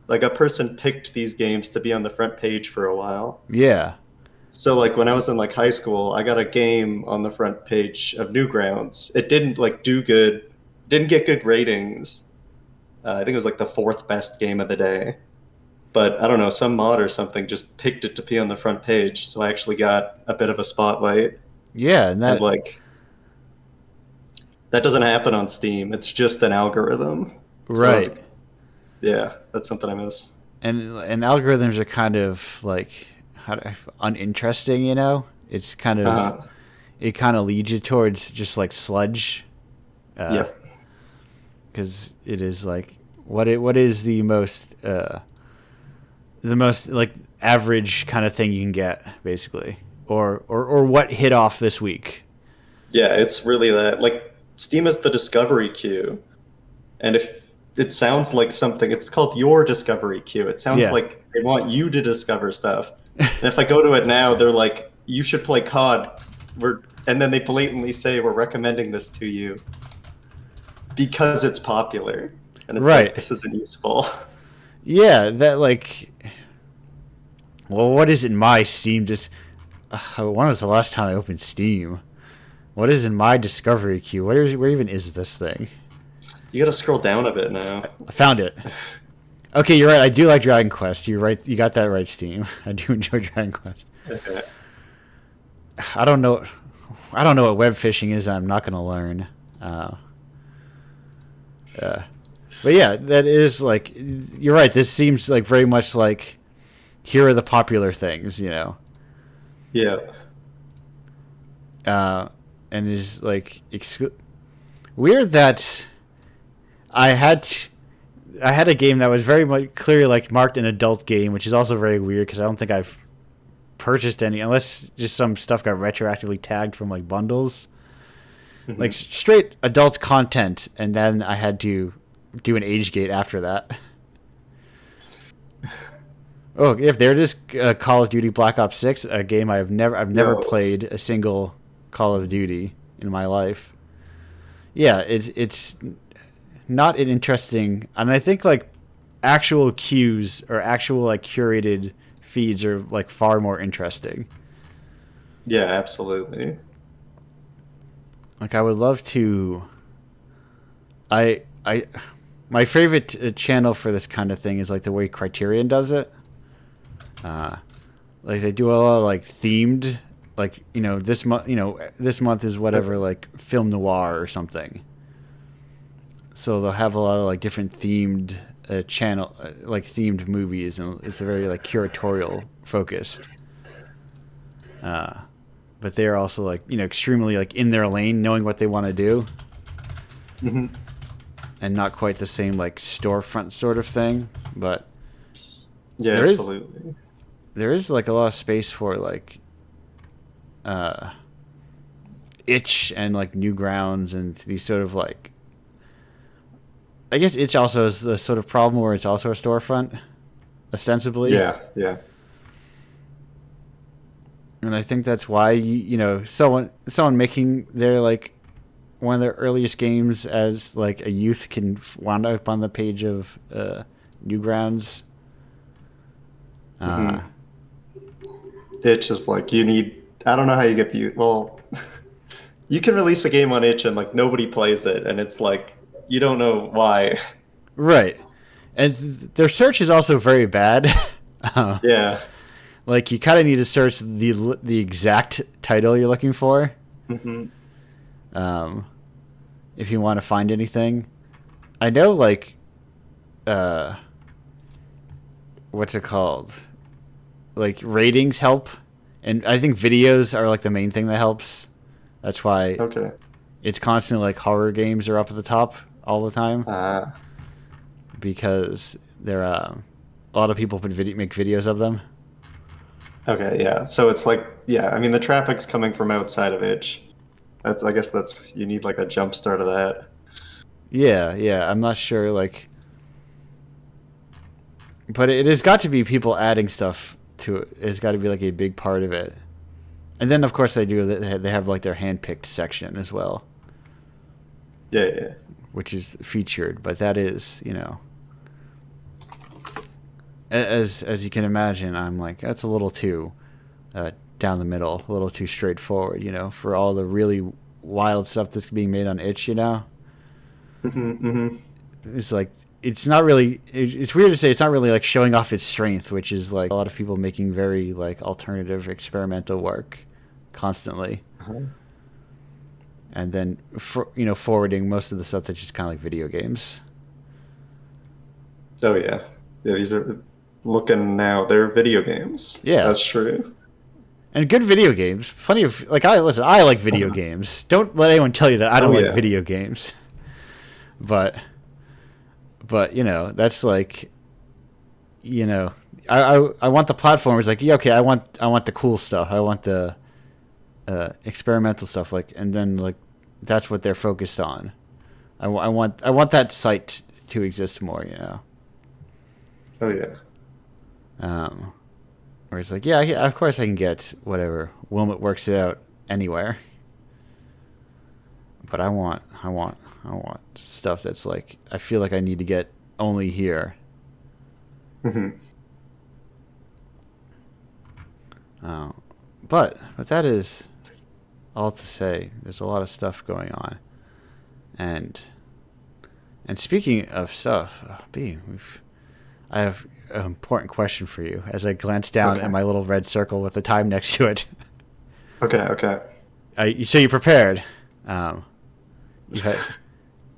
Like a person picked these games to be on the front page for a while. yeah, So like when I was in like high school, I got a game on the front page of Newgrounds. It didn't like do good, didn't get good ratings. I think it was like the fourth best game of the day. But I don't know, some mod or something just picked it to be on the front page. So I actually got a bit of a spotlight. yeah, and And that like that doesn't happen on Steam. It's just an algorithm. So right. yeah, that's something I miss. And algorithms are kind of like uninteresting, you know. It's kind of Uh, it kind of leads you towards just like sludge, yep. because it is like what is the most like average kind of thing you can get basically, or what hit off this week. Yeah, it's really that. Like Steam is the discovery queue, and if it sounds like something, it's called your discovery queue. It sounds Yeah. like they want you to discover stuff. And if I go to it now, they're like, "You should play COD." And then they blatantly say, "We're recommending this to you because it's popular." And it's Right. like, this isn't useful. Yeah, that like. Well, what is in my Steam? When was the last time I opened Steam? What is in my discovery queue? Where even is this thing? You gotta scroll down a bit now. I found it. Okay, you're right. I do like Dragon Quest. You're right. You got that right, Steam. I do enjoy Dragon Quest. Okay. I don't know. I don't know what web phishing is. I'm not going to learn. But yeah, that is like. You're right. This seems like very much like. Here are the popular things, you know. Yeah. And is like weird that I had a game that was very much clearly like marked an adult game, which is also very weird because I don't think I've purchased any unless just some stuff got retroactively tagged from like bundles, like straight adult content, and then I had to do an age gate after that. Oh, if there it is, Call of Duty Black Ops 6, a game I've never played a single Call of Duty in my life. Yeah, it's not an interesting, and I think like actual queues or actual like curated feeds are like far more interesting. Yeah, absolutely. Like I would love to. My favorite channel for this kind of thing is like the way Criterion does it. Like they do a lot of like themed, like this month is whatever like film noir or something. So they'll have a lot of like different themed channel like themed movies, and it's a very like curatorial focused. But they're also like extremely like in their lane, knowing what they want to do, and not quite the same like storefront sort of thing, but yeah, absolutely. There is like a lot of space for like itch and like Newgrounds and these sort of like, I guess itch also is the sort of problem where it's also a storefront ostensibly. Yeah. And I think that's why someone making their like one of their earliest games as like a youth can wind up on the page of Newgrounds. Itch is like you need. I don't know how you get view. Well, you can release a game on Itch and like nobody plays it, and it's like you don't know why. Right, and their search is also very bad. Yeah. Like you kind of need to search the exact title you're looking for. If you want to find anything. I know like what's it called? Like ratings help, and I think videos are like the main thing that helps. That's why Okay. it's constantly like horror games are up at the top all the time Ah. because they're a lot of people make videos of them. Okay. Yeah. So it's like, yeah. I mean, the traffic's coming from outside of itch. I guess that's you need like a jump start of that. Yeah, yeah. I'm not sure like, but it has got to be people adding stuff to it. It's got to be like a big part of it. And then of course they have like their handpicked section as well, Yeah. Yeah. which is featured. But that is, you know, as you can imagine, I'm like that's a little too down the middle, a little too straightforward, you know, for all the really wild stuff that's being made on itch, you know. Mm-hmm. It's like it's not really it's weird to say it's not really like showing off its strength, which is like a lot of people making very like alternative experimental work constantly, Uh-huh. and then you know, forwarding most of the stuff that's just kind of like video games. Oh yeah. Yeah. These are looking now. They're video games. Yeah. That's true. And good video games. Funny if like I like video Uh-huh. games. Don't let anyone tell you that I don't Oh, like yeah. video games. But you know, that's like, you know, I want the platformers like, yeah, okay, I want the cool stuff. I want the experimental stuff, like, and then like that's what they're focused on. I want that site to exist more, you know. Oh yeah. Where it's like, yeah, of course I can get whatever Wilmot works it out anywhere. But I want stuff that's like I feel like I need to get only here. Hmm. But that is all to say. There's a lot of stuff going on, and speaking of stuff, I have an important question for you. As I glance down Okay. at my little red circle with the time next to it. Okay. Okay. So you prepared.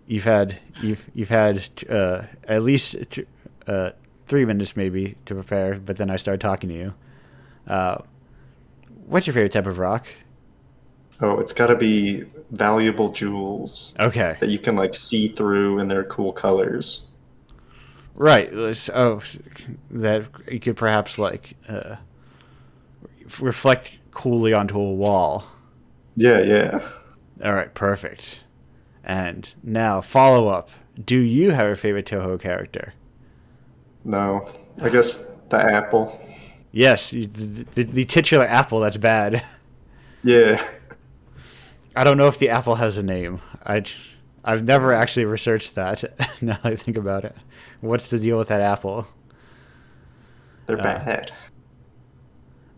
You've had at least 3 minutes maybe to prepare, but then I started talking to you. What's your favorite type of rock? Oh, it's got to be valuable jewels Okay, that you can like see through in their cool colors. right. Oh, that you could perhaps like reflect coolly onto a wall. Yeah. Yeah. All right, perfect. And now follow up. Do you have a favorite Toho character? No, I guess the apple. Yes, the titular apple. That's bad. Yeah. I don't know if the apple has a name. I've never actually researched that. Now that I think about it, what's the deal with that apple? They're bad.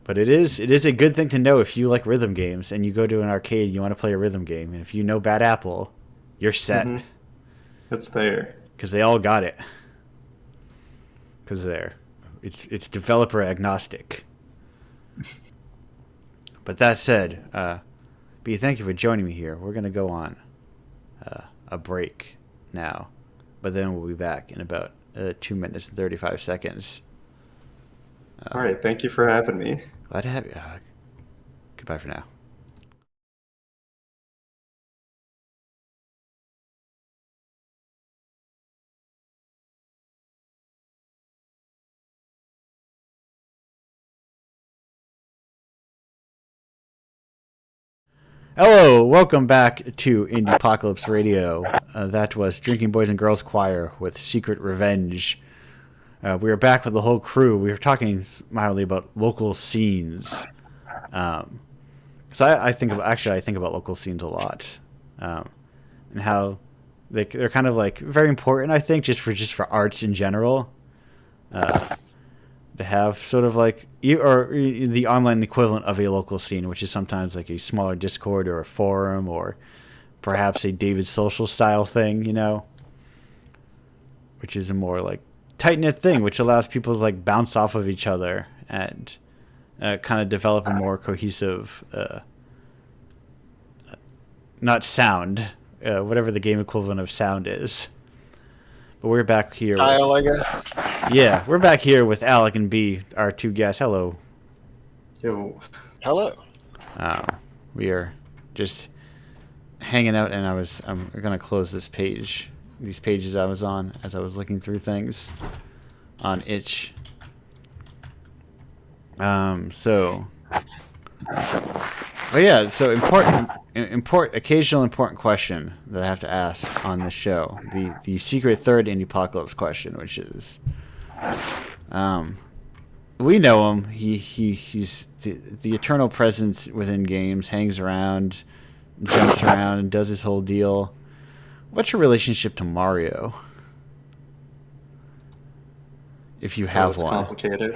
But it is a good thing to know if you like rhythm games and you go to an arcade, you want to play a rhythm game, and if you know Bad Apple, you're set Mhm. It's there. because they all got it. Because it's developer agnostic. But that said, B, thank you for joining me here. We're gonna go on a break now, but then we'll be back in about 2 minutes and 35 seconds. All right. Thank you for having me. Glad to have you. Goodbye for now. Hello, welcome back to Indiepocalypse Radio. That was Drinking Boys and Girls Choir with Secret Revenge. We are back with the whole crew. We were talking mildly about local scenes. So I think about local scenes a lot, and how they're kind of like very important. I think just for arts in general, to have sort of like or the online equivalent of a local scene, which is sometimes like a smaller Discord or a forum or perhaps a David Social style thing, you know, which is a more like tight knit thing, which allows people to like bounce off of each other and kind of develop a more cohesive, not sound, whatever the game equivalent of sound is. But we're back here. Kyle, I guess. Yeah, we're back here with Alec and B, our two guests. Hello. Yo. Hello. We are just hanging out, and I'm gonna close this page, these pages I was on as I was looking through things on itch. So occasional important question that I have to ask on this show, the secret third Indiepocalypse question, which is, we know him. He's the eternal presence within games, hangs around, jumps around, and does his whole deal. What's your relationship to Mario? If you have It's one. complicated.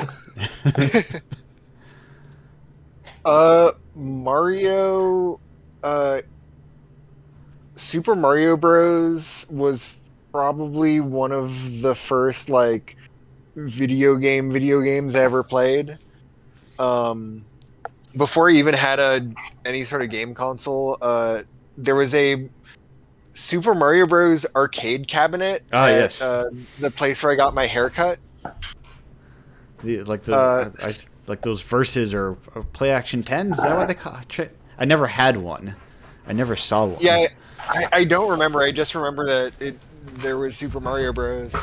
Mario, Super Mario Bros. Was probably one of the first like video games I ever played. Before I even had any sort of game console, there was a Super Mario Bros. Arcade cabinet at the place where I got my haircut. Like those verses or play action 10s, is that what they call it? I never had one. I never saw one. Yeah, I don't remember. I just remember that there was Super Mario Bros.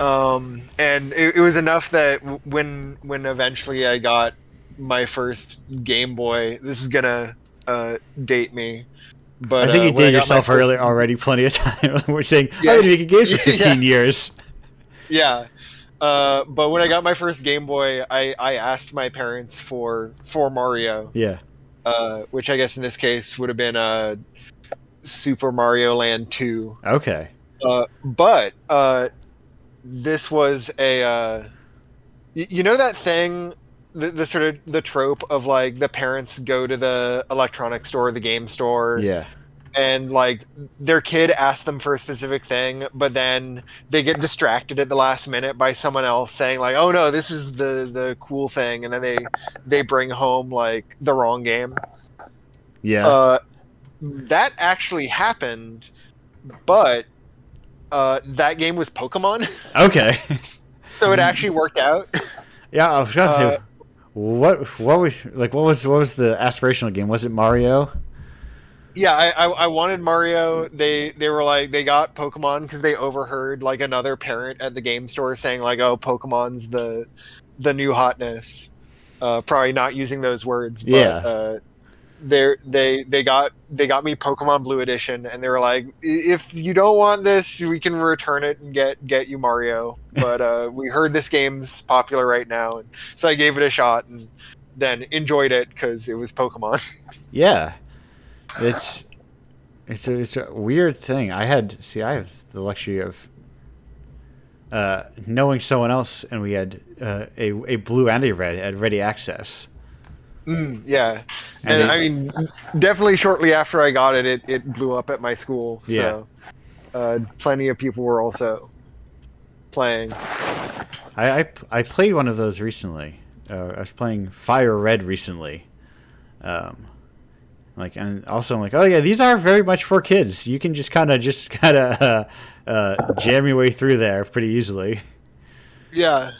And it was enough that when eventually I got my first Game Boy, this is gonna date me, but I think you dated yourself already plenty of time. We're saying, Yeah. I've been making games for 15 years. Yeah. But when I got my first Game Boy, I asked my parents for Mario. Yeah. Which I guess in this case would have been Super Mario Land 2. Okay. But this was you know that thing, the sort of the trope of like the parents go to the electronics store, the game store. Yeah. And like their kid asks them for a specific thing, but then they get distracted at the last minute by someone else saying like, "Oh no, this is the cool thing," and then they bring home like the wrong game. Yeah. That actually happened, but that game was Pokemon, Okay. so it actually worked out. Yeah, I was gonna say, what was the aspirational game? Was it Mario? Yeah, I wanted Mario. They were like, they got Pokemon because they overheard like another parent at the game store saying like, "Oh, Pokemon's the new hotness." Probably not using those words, but Yeah. they got me Pokemon Blue Edition, and they were like, "If you don't want this, we can return it and get you Mario." But we heard this game's popular right now, and so I gave it a shot and then enjoyed it because it was Pokemon. Yeah. It's a weird thing. I have the luxury of knowing someone else, and we had a blue and a red at ready access. Yeah, and I mean, definitely shortly after I got it, it blew up at my school. So, plenty of people were also playing. I played one of those recently. I was playing Fire Red recently. And also I'm like, oh yeah, these are very much for kids. You can just kind of jam your way through there pretty easily. Yeah.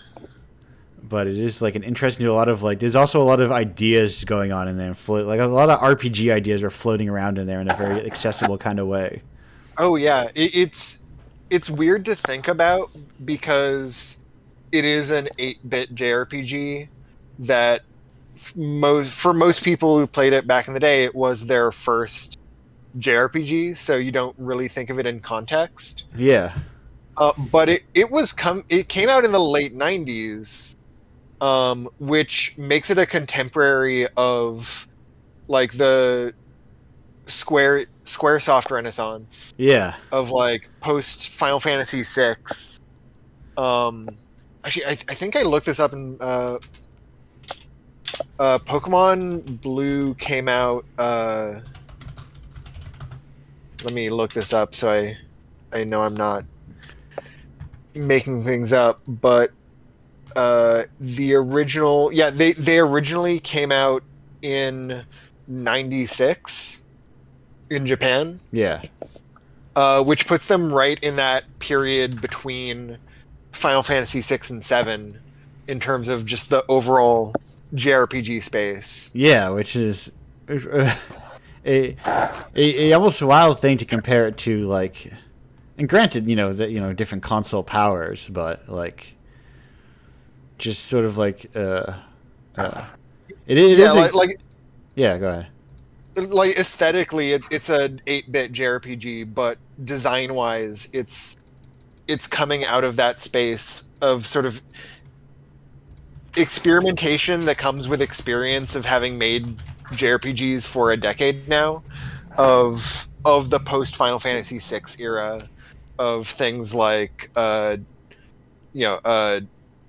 But it is like an interesting to a lot of like. There's also a lot of ideas going on in there. Like a lot of RPG ideas are floating around in there in a very accessible kind of way. Oh yeah, it's weird to think about because it is an 8-bit JRPG that for most people who played it back in the day, it was their first JRPG, so you don't really think of it in context. Yeah. But it came out in the late 90s, which makes it a contemporary of like the Squaresoft Renaissance. Yeah. Of like post Final Fantasy VI. Actually, I think I looked this up in Pokemon Blue came out. Let me look this up so I know I'm not making things up. But the original, yeah, they originally came out in '96 in Japan. Yeah. which puts them right in that period between Final Fantasy 6 and 7 in terms of just the overall JRPG space. Yeah, which is a almost wild thing to compare it to, like, and granted, that different console powers, but like, just sort of like, it Yeah, is like yeah. Go ahead. like aesthetically, it's an 8-bit JRPG, but design wise, it's coming out of that space of sort of experimentation that comes with experience of having made JRPGs for a decade now, of the post Final Fantasy VI era, of things like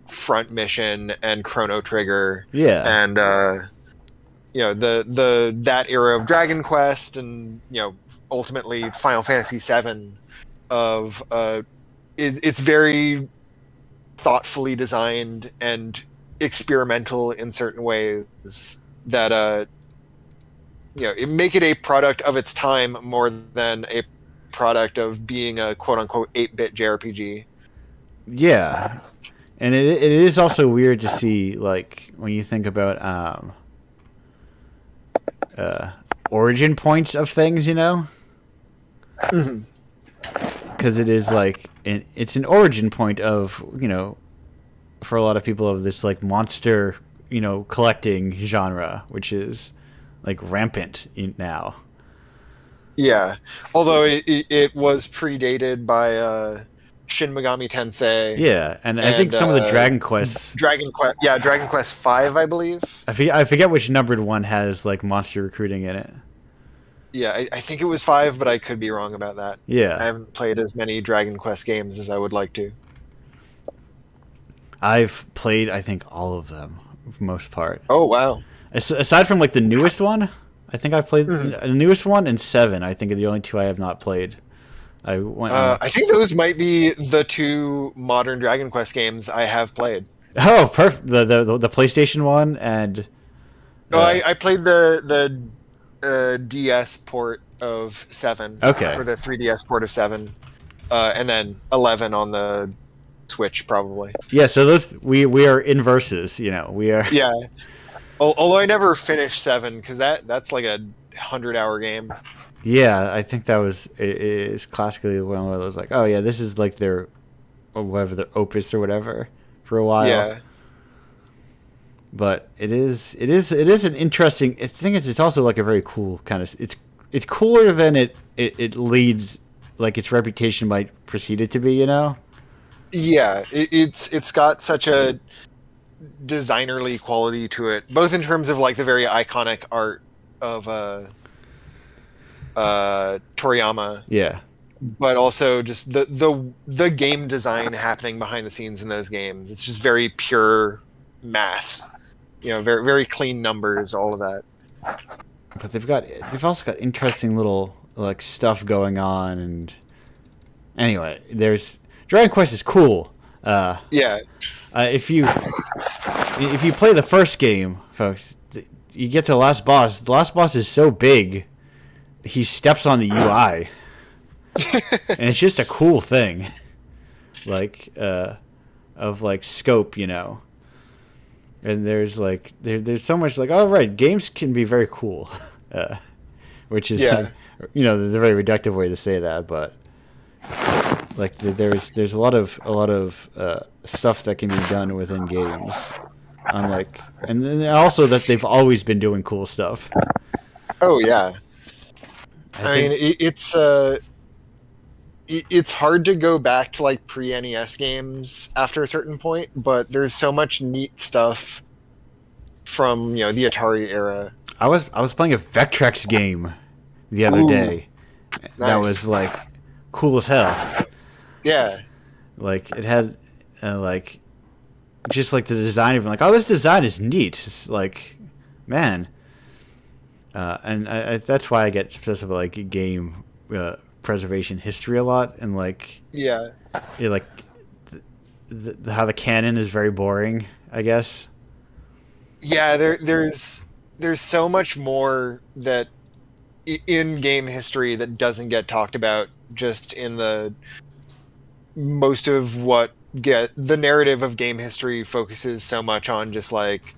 Front Mission and Chrono Trigger, Yeah. and the that era of Dragon Quest, and ultimately Final Fantasy VII, of it's very thoughtfully designed and experimental in certain ways that it make it a product of its time more than a product of being a quote unquote 8-bit JRPG. Yeah, and it is also weird to see, like, when you think about origin points of things, because it is like it's an origin point of for a lot of people, of this like monster collecting genre, which is like rampant now. Yeah, although it was predated by Shin Megami Tensei. Yeah, and I think some of the Dragon Quest, Dragon Quest 5, I believe. I forget which numbered one has like monster recruiting in it. Yeah, I think it was 5, but I could be wrong about that. Yeah, I haven't played as many Dragon Quest games as I would like to. I've played, I think, all of them for the most part. Oh wow! Aside from like the newest one, I think I've played the newest one and 7. I think are the only 2 I have not played. I went. I think those might be the 2 modern Dragon Quest games I have played. Oh, perfect! The PlayStation one and. I played the DS port of 7. Okay. Or the 3DS port of 7, and then 11 on the Switch probably. Yeah, so those we are inverses. We are. Yeah. Although I never finished 7 because that's like a 100-hour game. Yeah, I think that is classically one of those, like, oh yeah, this is like their, or whatever, their opus or whatever for a while. Yeah. But it is an interesting. I think it's also like a very cool kind of. It's cooler than it leads, like its reputation might precede it to be. Yeah, it's got such a designerly quality to it, both in terms of like the very iconic art of Toriyama, Yeah. but also just the game design happening behind the scenes in those games. It's just very pure math, very very clean numbers, all of that. But they've also got interesting little like stuff going on, and anyway, there's Dragon Quest is cool. Yeah. If you play the first game, folks, you get to the last boss. The last boss is so big, he steps on the UI, and it's just a cool thing, like of like scope, And there's like there's so much like, oh right, games can be very cool, which is Yeah. the very reductive way to say that, but like there's a lot of stuff that can be done within games, unlike, and then also that they've always been doing cool stuff. Oh yeah. I mean, it's hard to go back to like pre-NES games after a certain point, but there's so much neat stuff from the Atari era. I was playing a Vectrex game the other Ooh, day. That nice. was like cool as hell. Yeah. Like it had like just like the design of it, like, oh, this design is neat. It's like, man. And I that's why I get obsessed with like game preservation history a lot, and like Yeah. like how the canon is very boring, I guess. Yeah, there's so much more that in game history that doesn't get talked about just in the most of what get the narrative of game history focuses so much on just like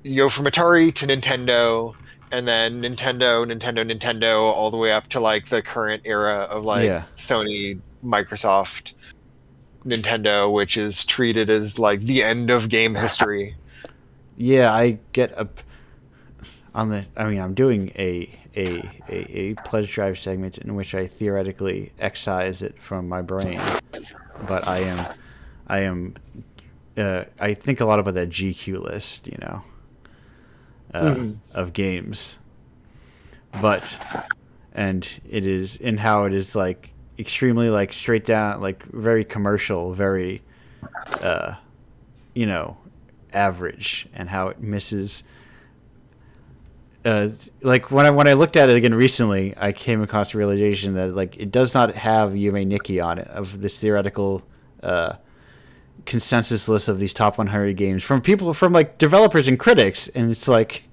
you go from Atari to Nintendo, and then Nintendo, all the way up to like the current era of like Yeah. Sony, Microsoft, Nintendo, which is treated as like the end of game history. Yeah, I get I'm doing a pledge drive segment in which I theoretically excise it from my brain, but I think a lot about that GQ list, of games, and it is in how it is like extremely like straight down, like very commercial, very, average, and how it misses. Like when I looked at it again recently, I came across the realization that like it does not have Yume Nikki on it, of this theoretical consensus list of these top 100 games from people, from like developers and critics, and it's like,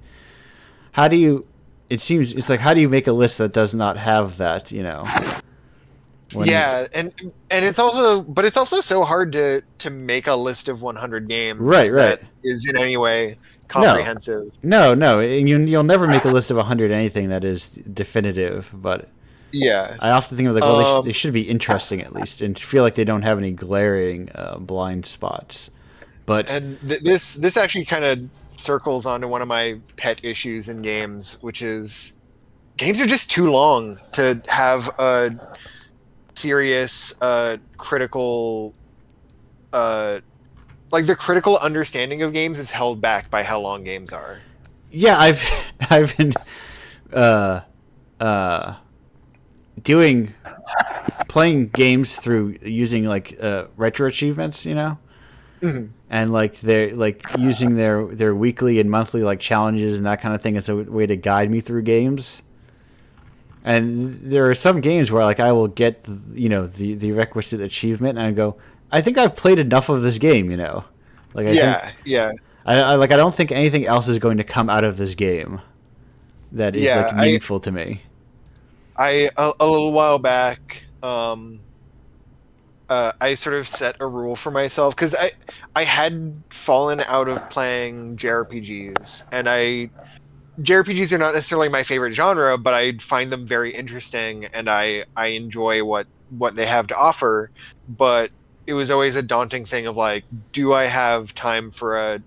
how do you? It's like, how do you make a list that does not have that? Yeah, and it's also so hard to make a list of 100 games Right. that is in any way comprehensive. No, and you'll never make a list of 100 anything that is definitive. But Yeah, I often think of like, well, they should be interesting at least, and feel like they don't have any glaring blind spots. But this actually kind of circles onto one of my pet issues in games, which is games are just too long to have a serious critical like the critical understanding of games is held back by how long games are. yeah, I've been playing games through using like retro achievements, Mhm. and like they're like using their weekly and monthly like challenges and that kind of thing as a way to guide me through games. And there are some games where like I will get the requisite achievement and I go, I think I've played enough of this game, like I don't think anything else is going to come out of this game that is like meaningful to me. A little while back, I sort of set a rule for myself because I had fallen out of playing JRPGs, and JRPGs are not necessarily my favorite genre, but I find them very interesting, and I enjoy what they have to offer. But it was always a daunting thing of like, do I have time for a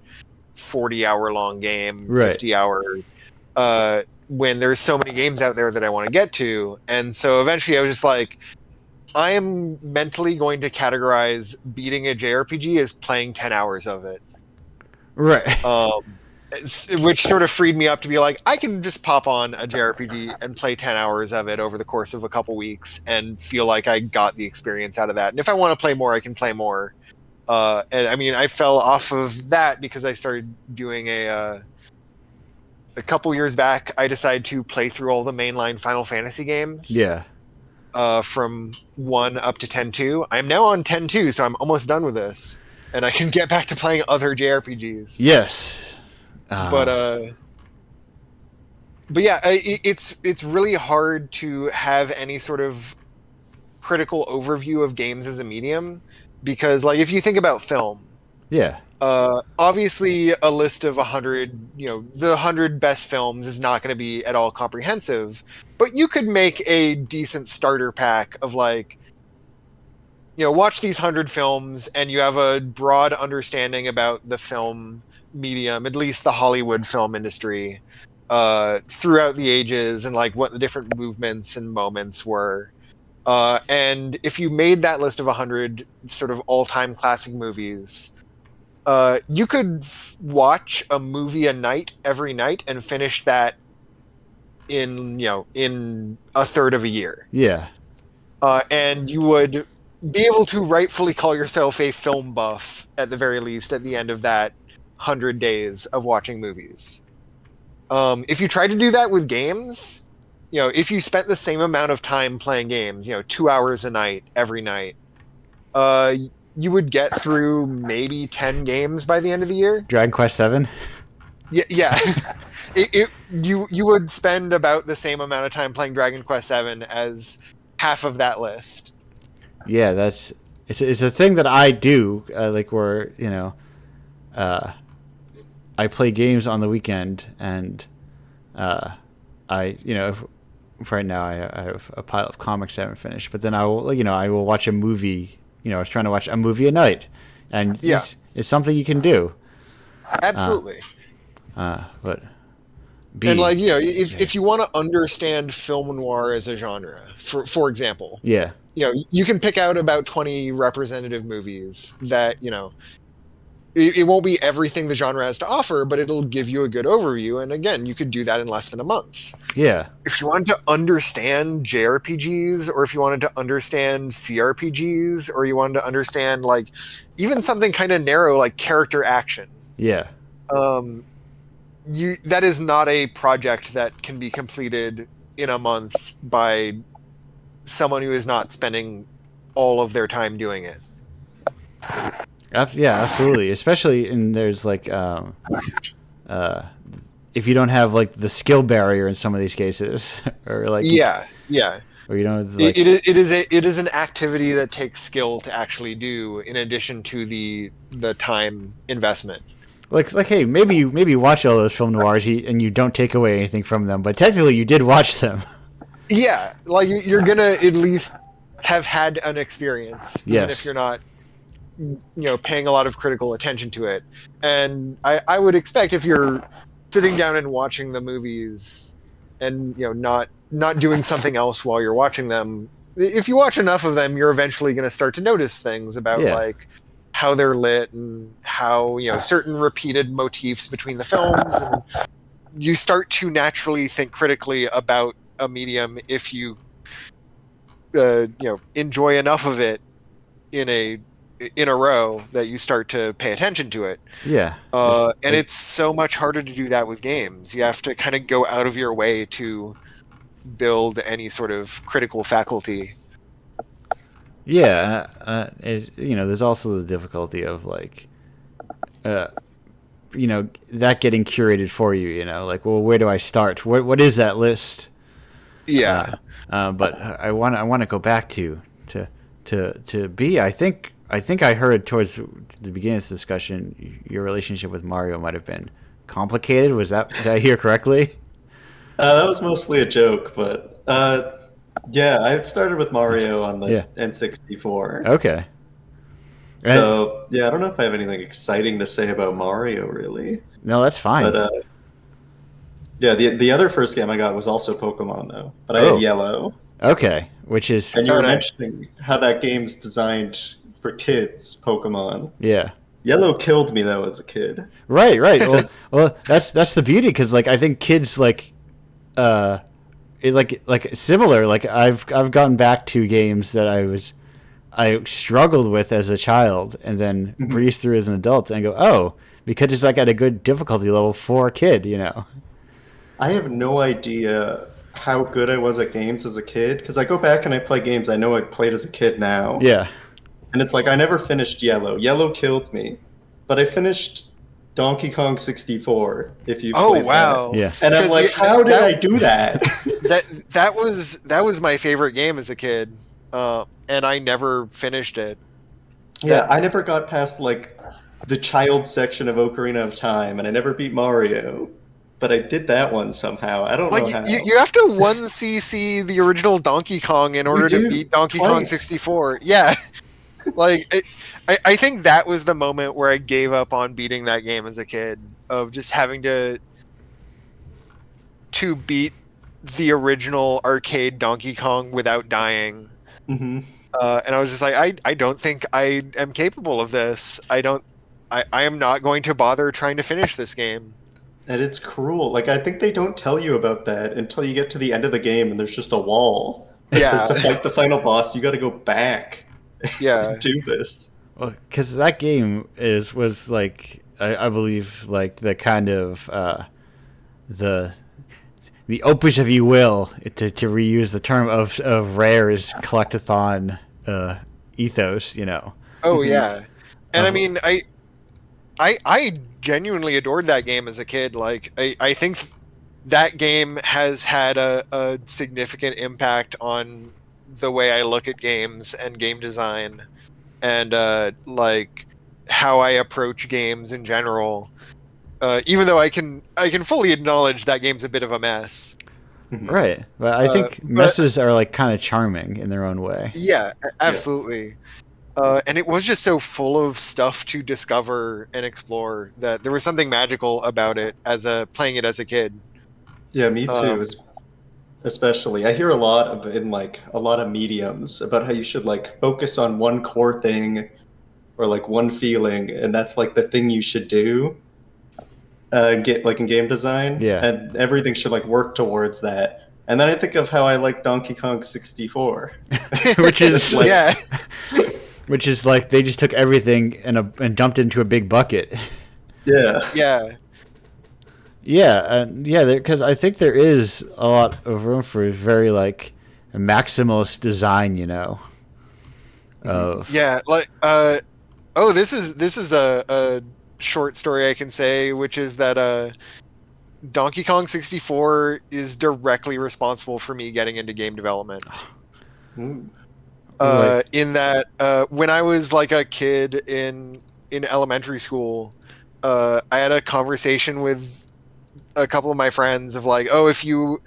40-hour long game, Right. 50-hour, when there's so many games out there that I want to get to. And so eventually I was just like, I am mentally going to categorize beating a JRPG as playing 10 hours of it. Right. Which sort of freed me up to be like, I can just pop on a JRPG and play 10 hours of it over the course of a couple weeks and feel like I got the experience out of that. And if I want to play more, I can play more. And I mean, I fell off of that because I started doing a couple years back, I decided to play through all the mainline Final Fantasy games. Yeah. From 1 up to 10-2. I'm now on 10-2, so I'm almost done with this. And I can get back to playing other JRPGs. Yes. But yeah, it's really hard to have any sort of critical overview of games as a medium, because like if you think about film, Yeah. Obviously a list of 100, the 100 best films is not going to be at all comprehensive, but you could make a decent starter pack of like, watch these 100 films and you have a broad understanding about the film medium, at least the Hollywood film industry, throughout the ages, and like what the different movements and moments were. And if you made that list of 100 sort of all-time classic movies, you could watch a movie a night every night and finish that in a third of a year. Yeah. And you would be able to rightfully call yourself a film buff at the very least at the end of that 100 days of watching movies. If you try to do that with games, if you spent the same amount of time playing games, 2 hours a night every night, you would get through maybe 10 games by the end of the year. Dragon Quest 7? Yeah. You would spend about the same amount of time playing Dragon Quest 7 as half of that list. Yeah, it's a thing that I do, like where I play games on the weekend, and if right now I have a pile of comics I haven't finished, but then I will watch a movie. I was trying to watch a movie a night, and Yeah. it's something you can do. Absolutely. But And if you want to understand film noir as a genre, for example, yeah, you can pick out about 20 representative movies that it won't be everything the genre has to offer, but it'll give you a good overview. And again, you could do that in less than a month. yeah, If you wanted to understand JRPGs, or if you wanted to understand CRPGs, or you wanted to understand like even something kind of narrow like character action, yeah, that is not a project that can be completed in a month by someone who is not spending all of their time doing it. yeah, absolutely. Especially there's like if you don't have like the skill barrier in some of these cases, or like Yeah. or you don't like, It is an activity that takes skill to actually do, in addition to the time investment. like hey, maybe you watch all those film noirs and you don't take away anything from them, but technically you did watch them. Yeah, like you're gonna at least have had an experience, even Yes. if you're not paying a lot of critical attention to it. And I would expect, if you're sitting down and watching the movies and not doing something else while you're watching them, if you watch enough of them, you're eventually going to start to notice things about like how they're lit and how certain repeated motifs between the films, and you start to naturally think critically about a medium if you enjoy enough of it in a row that you start to pay attention to it. Yeah. And it's so much harder to do that with games. You have to kind of go out of your way to build any sort of critical faculty. Yeah, there's also the difficulty of like, that getting curated for you. Like, well, where do I start? What is that list? Yeah. But I want to go back to B. I think I heard towards the beginning of this discussion, your relationship with Mario might have been complicated. Did I hear correctly? That was mostly a joke, but yeah, I started with Mario on the N64. Okay. So yeah, I don't know if I have anything exciting to say about Mario, really. No, that's fine. But yeah, the other first game I got was also Pokemon, though. But I had Yellow. Okay, which is... And you were mentioning how that game's designed for kids, Pokemon. Yeah. Yellow killed me, though, as a kid. Right. Well, that's the beauty, because like I think kids like similar. Like I've gotten back to games that I struggled with as a child, and then breezed through as an adult, and go, because it's like at a good difficulty level for a kid, I have no idea how good I was at games as a kid, because I go back and I play games I know I played as a kid now. Yeah. And it's like I never finished Yellow. Yellow killed me, but I finished Donkey Kong 64. If you played wow. that. Yeah. And I'm like, how did I do that? that was my favorite game as a kid, and I never finished it. Yeah, I never got past like the child section of Ocarina of Time, and I never beat Mario. But I did that one somehow. I don't know how. You have to 1cc the original Donkey Kong in order to beat Donkey Kong 64. Yeah. I think that was the moment where I gave up on beating that game as a kid, of just having to beat the original arcade Donkey Kong without dying. Mm-hmm. And I was just like, I don't think I am capable of this. I am not going to bother trying to finish this game. And it's cruel. Like, I think they don't tell you about that until you get to the end of the game and there's just a wall that says to fight the final boss, you got to go back. And do this. Well, because that game was like I believe like the kind of the opus, if you will, to reuse the term of Rare's collectathon ethos. Oh yeah, and I mean I genuinely adored that game as a kid. Like I think that game has had a significant impact on the way I look at games and game design, and like how I approach games in general. Even though I can fully acknowledge that game's a bit of a mess. Right. But I think messes are like kind of charming in their own way. Yeah, absolutely. And it was just so full of stuff to discover and explore that there was something magical about it playing it as a kid. Yeah, me too. Especially, I hear a lot in like a lot of mediums about how you should like focus on one core thing or like one feeling, and that's like the thing you should do. Get like in game design, Yeah. and everything should like work towards that. And then I think of how I like Donkey Kong 64, Which is like, Yeah, which is like they just took everything and dumped it into a big bucket. yeah, yeah, Yeah, because I think there is a lot of room for very like a maximalist design, you know. Of yeah. Like, oh, this is a short story I can say, which is that Donkey Kong 64 is directly responsible for me getting into game development. Ooh. Right. In that, when I was like a kid in elementary school, I had a conversation with a couple of my friends of like, oh, if you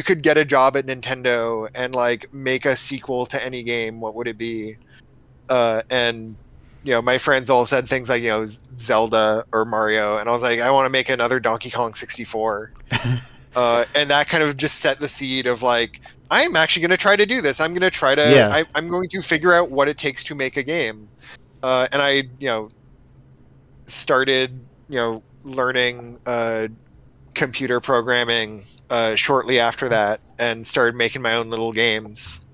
could get a job at Nintendo and like make a sequel to any game, what would it be? And my friends all said things like, Zelda or Mario, and I was like, I want to make another Donkey Kong 64. And that kind of just set the seed of like, I'm actually going to try to do this. I'm going to try to, Yeah. I'm going to figure out what it takes to make a game. And I, started, learning computer programming shortly after that, and started making my own little games.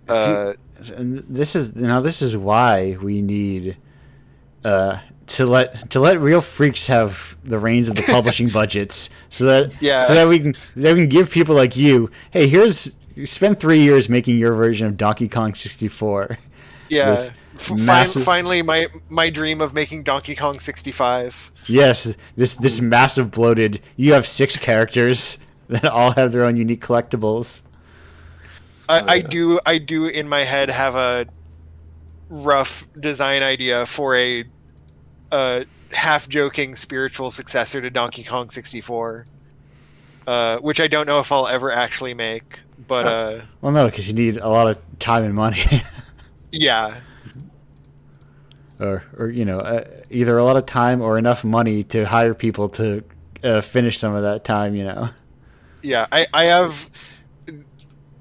And this is why we need to let real freaks have the reins of the publishing budgets, so that we can give people like you, hey, you spend 3 years making your version of Donkey Kong 64. Yeah. Massive, Finally, my dream of making Donkey Kong 65. yes, this massive bloated. You have 6 characters that all have their own unique collectibles. I do in my head have a rough design idea for a half joking spiritual successor to Donkey Kong 64, which I don't know if I'll ever actually make. But Well, no, because you need a lot of time and money. yeah. or either a lot of time or enough money to hire people to finish some of that time, Yeah, I have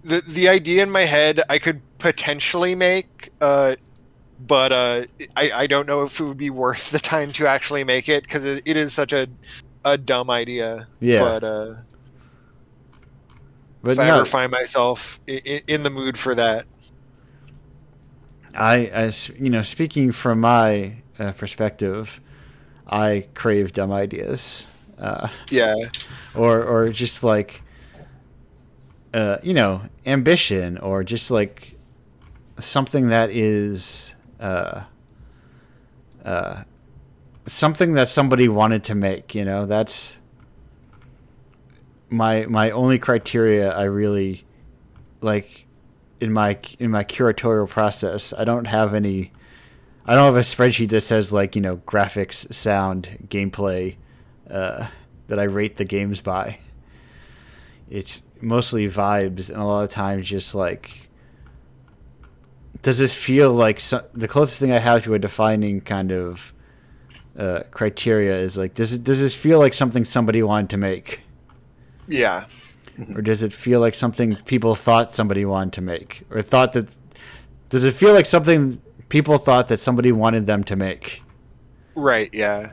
the idea in my head I could potentially make, but I don't know if it would be worth the time to actually make it, because it is such a dumb idea. Yeah. But if I ever find myself in the mood for that. Speaking from my perspective, I crave dumb ideas. Yeah. Or just like, ambition, or just like something that is something that somebody wanted to make. That's my only criteria. I really like in my curatorial process. I don't have a spreadsheet that says like, graphics, sound, gameplay, that I rate the games by. It's mostly vibes, and a lot of times just like, does this feel like the closest thing I have to a defining kind of criteria is like, does this feel like something somebody wanted to make? Yeah. Or does it feel like something people thought somebody wanted to make? Or does it feel like something people thought that somebody wanted them to make? Right, yeah.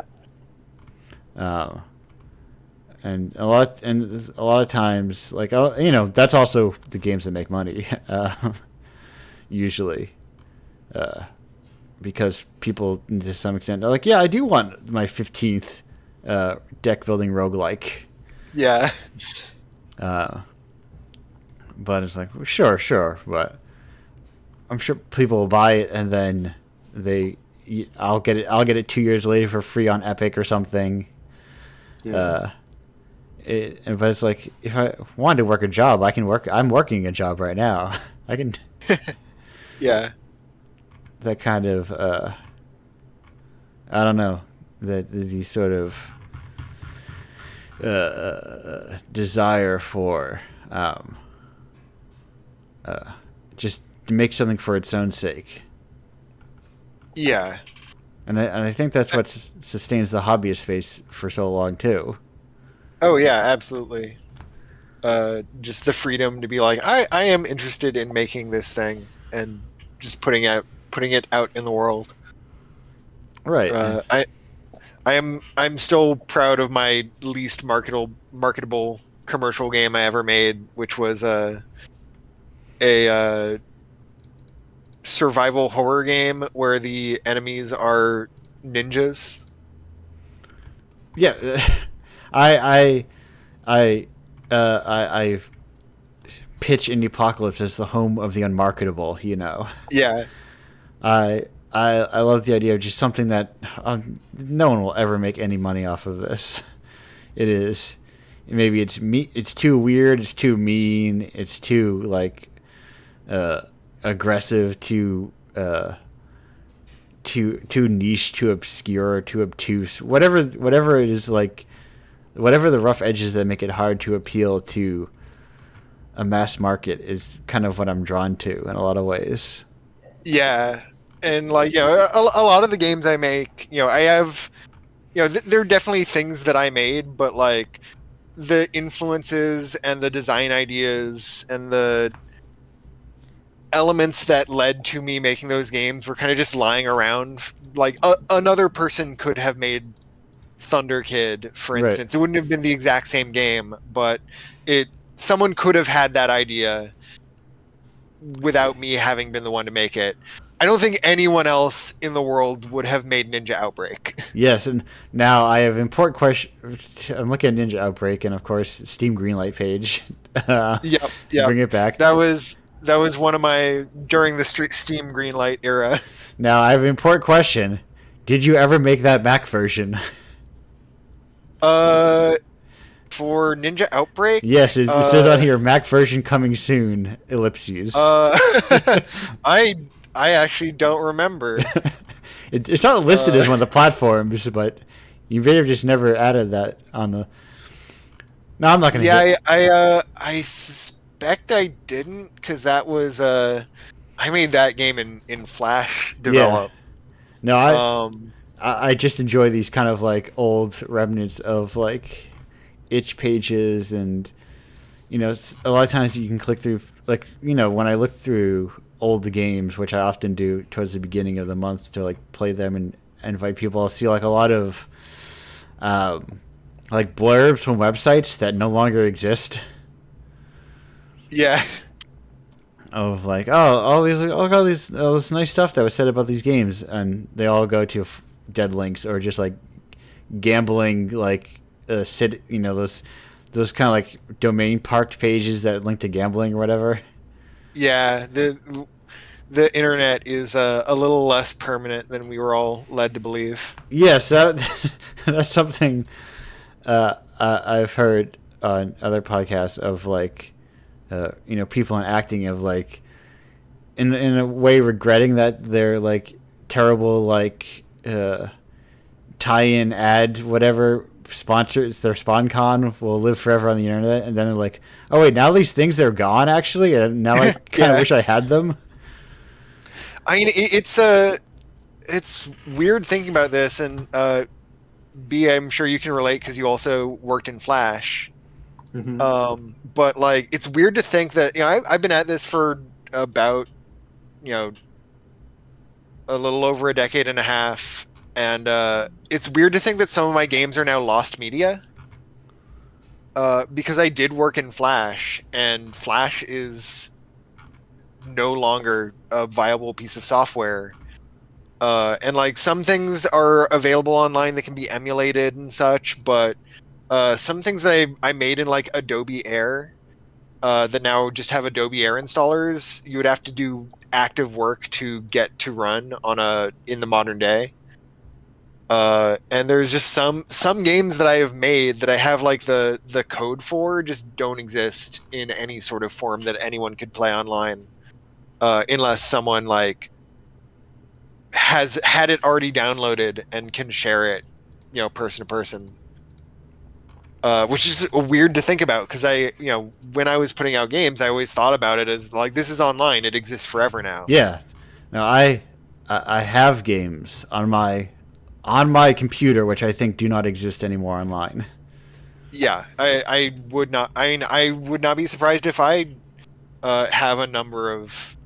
And a lot of times, like, that's also the games that make money, usually, because people to some extent are like, yeah, I do want my 15th deck building roguelike. Yeah. But it's like, sure, but I'm sure people will buy it, and then I'll get it 2 years later for free on Epic or something. Yeah. But it's like if I wanted to work a job, I can work. I'm working a job right now. I can. Yeah. That kind of I don't know, that the sort of desire for just to make something for its own sake. Yeah. And I think that's what sustains the hobbyist space for so long too. Oh yeah, absolutely. Just the freedom to be like, I am interested in making this thing and just putting it out in the world. Right. I'm still proud of my least marketable commercial game I ever made, which was a survival horror game where the enemies are ninjas. Yeah. I I pitch Indiepocalypse as the home of the unmarketable, you know. Yeah. I love the idea of just something that no one will ever make any money off of this. It is maybe it's too weird, it's too mean, it's too like aggressive, too niche, too obscure, too obtuse. Whatever it is, like whatever the rough edges that make it hard to appeal to a mass market is kind of what I'm drawn to in a lot of ways. Yeah. And like, a lot of the games I make, I have, there are definitely things that I made, but like the influences and the design ideas and the elements that led to me making those games were kind of just lying around. Like another person could have made Thunder Kid, for instance. Right. It wouldn't have been the exact same game, but someone could have had that idea without me having been the one to make it. I don't think anyone else in the world would have made Ninja Outbreak. Yes, and now I have important question. I'm looking at Ninja Outbreak, and of course, Steam Greenlight page. Yep. Bring it back. That was one of my during the Steam Greenlight era. Now I have an important question. Did you ever make that Mac version? For Ninja Outbreak? Yes, it says on here Mac version coming soon. Ellipses. I actually don't remember. It's not listed as one of the platforms, but you may have just never added that on the. No, I'm not gonna. Yeah, I suspect I didn't, because that was I made that game in Flash develop. Yeah. No, I just enjoy these kind of like old remnants of like itch pages, and a lot of times you can click through, like, when I look through old games, which I often do towards the beginning of the month to like play them and invite people, I'll see like a lot of like blurbs from websites that no longer exist. Yeah. Of like, all this nice stuff that was said about these games, and they all go to dead links or just like gambling, like those kind of like domain parked pages that link to gambling or whatever. Yeah, the internet is a little less permanent than we were all led to believe. Yes, that's something I've heard on other podcasts of like, people acting of like, in a way regretting that their like terrible like tie-in ad whatever sponsors their SpawnCon will live forever on the internet, and then they're like, oh wait, now these things are gone actually, and now I kind of wish I had them. I mean, it's weird thinking about this, and B, I'm sure you can relate because you also worked in Flash. Mm-hmm. But like, it's weird to think that I've been at this for about a little over a decade and a half. And it's weird to think that some of my games are now lost media, because I did work in Flash, and Flash is no longer a viable piece of software. And like, some things are available online that can be emulated and such, but some things that I made in like Adobe Air that now just have Adobe Air installers, you would have to do active work to get to run in the modern day. And there's just some games that I have made that I have like the code for just don't exist in any sort of form that anyone could play online, unless someone like has had it already downloaded and can share it, person to person. Which is weird to think about because when I was putting out games, I always thought about it as like, this is online, it exists forever now. Yeah. Now I have games on my computer which I think do not exist anymore online. Yeah, I would not. I would not be surprised if I have a number of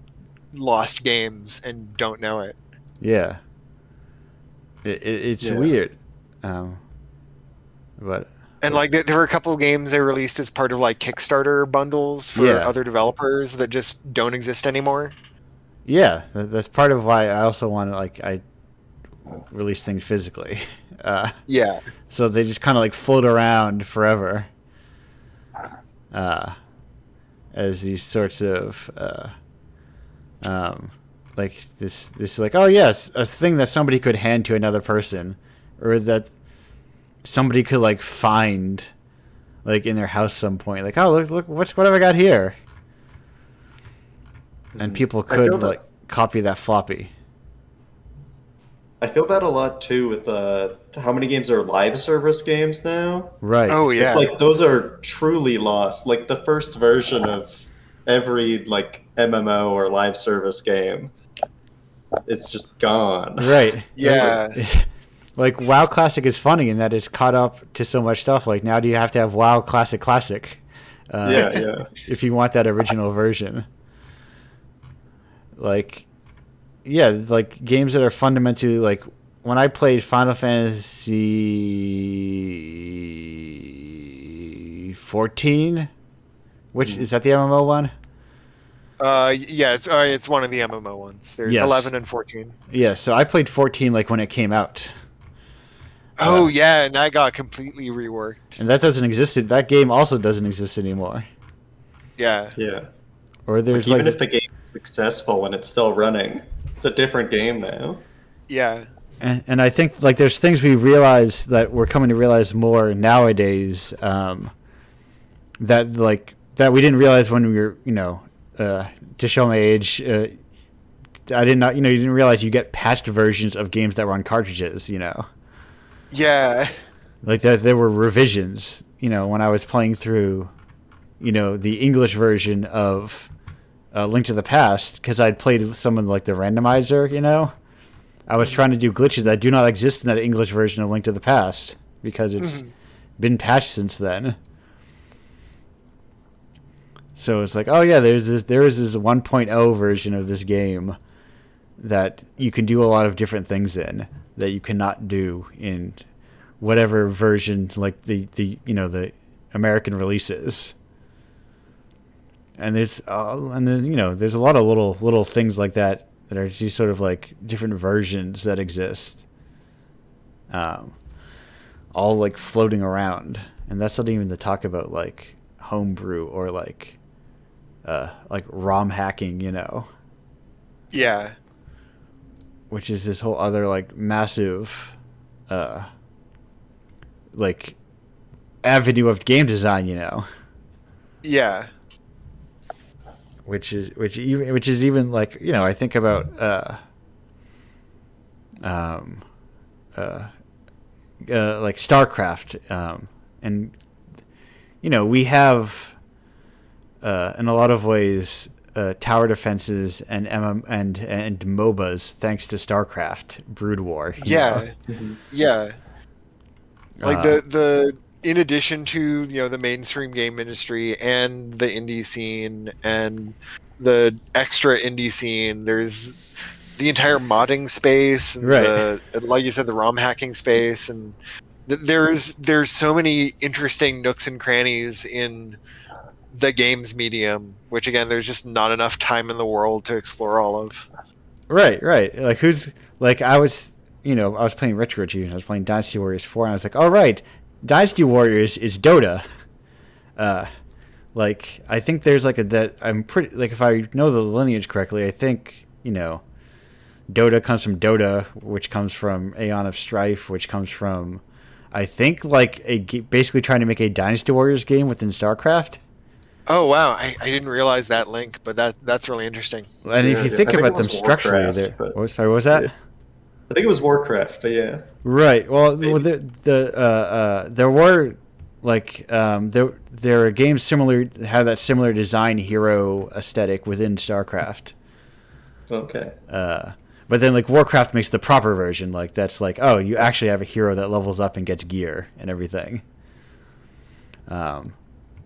lost games and don't know it. Yeah. It's weird. But And like there were a couple of games they released as part of like Kickstarter bundles for other developers that just don't exist anymore. Yeah, that's part of why I also want to I release things physically. Yeah. So they just kind of like float around forever. As these sorts of like this like, oh yes, a thing that somebody could hand to another person, or that somebody could like find like in their house some point, like, oh look what have I got here, and people could like copy that floppy. I feel that a lot too with how many games are live service games now. Right. Oh yeah. It's like those are truly lost. Like the first version of every like MMO or live service game, it's just gone. Right. Yeah. Like WoW Classic is funny in that it's caught up to so much stuff. Like now, do you have to have WoW Classic Yeah. if you want that original version? Like, yeah, like games that are fundamentally like, when I played Final Fantasy 14, which is that the MMO one? Yeah, it's one of the MMO ones. There's 11 and 14. Yeah, so I played 14 like when it came out. Oh yeah, and that got completely reworked. And that doesn't exist. That game also doesn't exist anymore. Yeah. Yeah. Or there's even if the game is successful and it's still running, it's a different game now. Yeah. And I think like there's things we realize that we're coming to realize more nowadays, that we didn't realize when we were, to show my age, I did not, you didn't realize you get patched versions of games that were on cartridges, Yeah. Like that there were revisions, when I was playing through, the English version of Link to the Past, because I'd played someone like the randomizer, I was trying to do glitches that do not exist in that English version of Link to the Past because it's been patched since then. So it's like, oh yeah, there is this 1.0 version of this game that you can do a lot of different things in that you cannot do in whatever version, like the American releases. And there's there's a lot of little things like that are just sort of like different versions that exist, all like floating around. And that's not even to talk about like homebrew or like ROM hacking, Yeah. which is this whole other like massive like avenue of game design, Yeah. which is even like, I think about like StarCraft, and we have in a lot of ways tower defenses and MOBAs thanks to StarCraft Brood War. Yeah. Yeah. Like the in addition to the mainstream game industry and the indie scene and the extra indie scene, there's the entire modding space and Right. like you said, the ROM hacking space, and there's so many interesting nooks and crannies in the games medium, which again, there's just not enough time in the world to explore all of. Right. Like I was playing Retro Achievement. I was playing Dynasty Warriors 4, and I was like, all right, Dynasty Warriors is Dota. Like I think there's like that I'm pretty like, if I know the lineage correctly, I think Dota comes from Dota, which comes from Aeon of Strife, which comes from, I think, like basically trying to make a Dynasty Warriors game within StarCraft. Oh wow, I didn't realize that link, but that's really interesting. And if you think I think about it them was structurally, Warcraft, they're... but Oh, sorry, what was that? yeah. I think it was Warcraft, but yeah. Right. Well, Maybe. there were like there are games similar have that similar design hero aesthetic within StarCraft. Okay. But then like Warcraft makes the proper version. Like that's like, oh, you actually have a hero that levels up and gets gear and everything.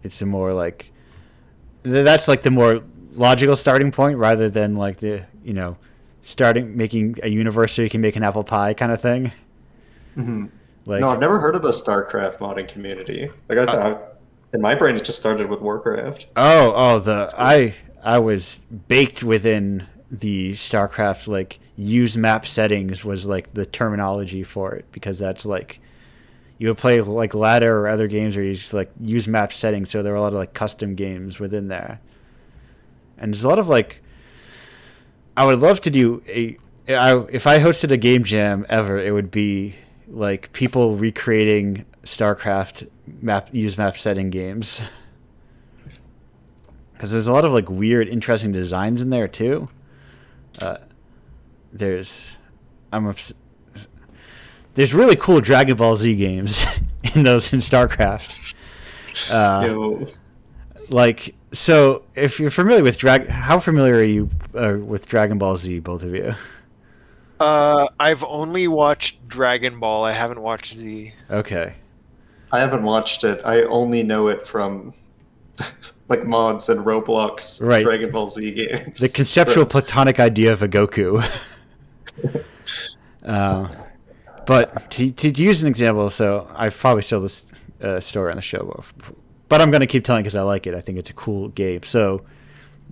It's a more like that's like the more logical starting point rather than like the starting making a universe so you can make an apple pie kind of thing. Mm-hmm. Like, No, I've never heard of the StarCraft modding community. Like I thought, in my brain, it just started with Warcraft. I was baked within the StarCraft like use map settings was like the terminology for it, because that's like you would play like ladder or other games where you just like use map settings, so there were a lot of like custom games within there, and there's a lot of like I would love to do if I hosted a game jam ever, it would be like people recreating StarCraft use map setting games, because there's a lot of like weird, interesting designs in there too. There's really cool Dragon Ball Z games in StarCraft. Like, so if you're familiar with how familiar are you with Dragon Ball Z, both of you? I've only watched Dragon Ball. I haven't watched Z. Okay. I haven't watched it. I only know it from like mods and Roblox Dragon Ball Z games. The conceptual platonic idea of a Goku. But to use an example, so I've probably told this story on the show, but I'm going to keep telling because I like it. I think it's a cool game. So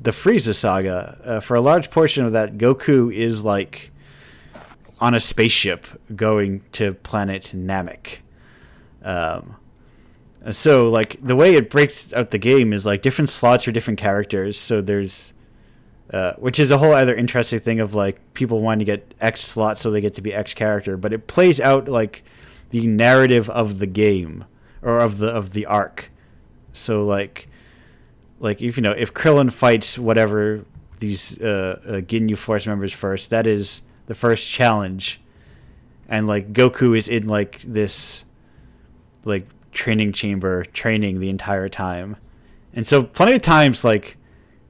the Frieza saga, for a large portion of that, Goku is like on a spaceship going to planet Namek. So like the way it breaks out the game is like different slots for different characters. So there's which is a whole other interesting thing of like people wanting to get X slot so they get to be X character, but it plays out like the narrative of the game or of the arc. So like if if Krillin fights whatever these Ginyu Force members first, that is the first challenge, and like Goku is in like this like training chamber training the entire time, and so plenty of times like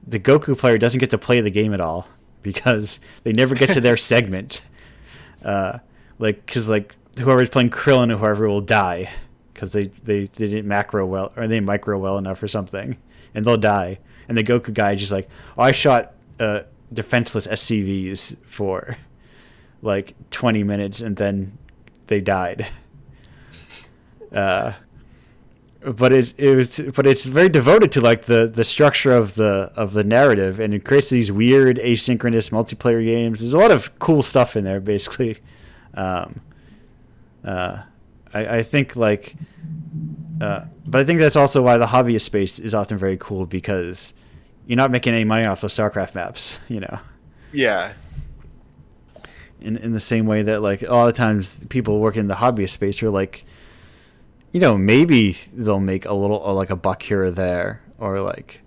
the Goku player doesn't get to play the game at all because they never get to their segment. Because like whoever's playing Krillin or whoever will die because they didn't macro well or they micro well enough or something, and they'll die. And the Goku guy is just like, oh, I shot defenseless SCVs for like 20 minutes and then they died. But it's very devoted to like the structure of the narrative, and it creates these weird asynchronous multiplayer games. There's a lot of cool stuff in there, basically. I think like, but I think that's also why the hobbyist space is often very cool, because you're not making any money off the StarCraft maps, Yeah. In the same way that like a lot of times people working in the hobbyist space are like, maybe they'll make a little like a buck here or there, or like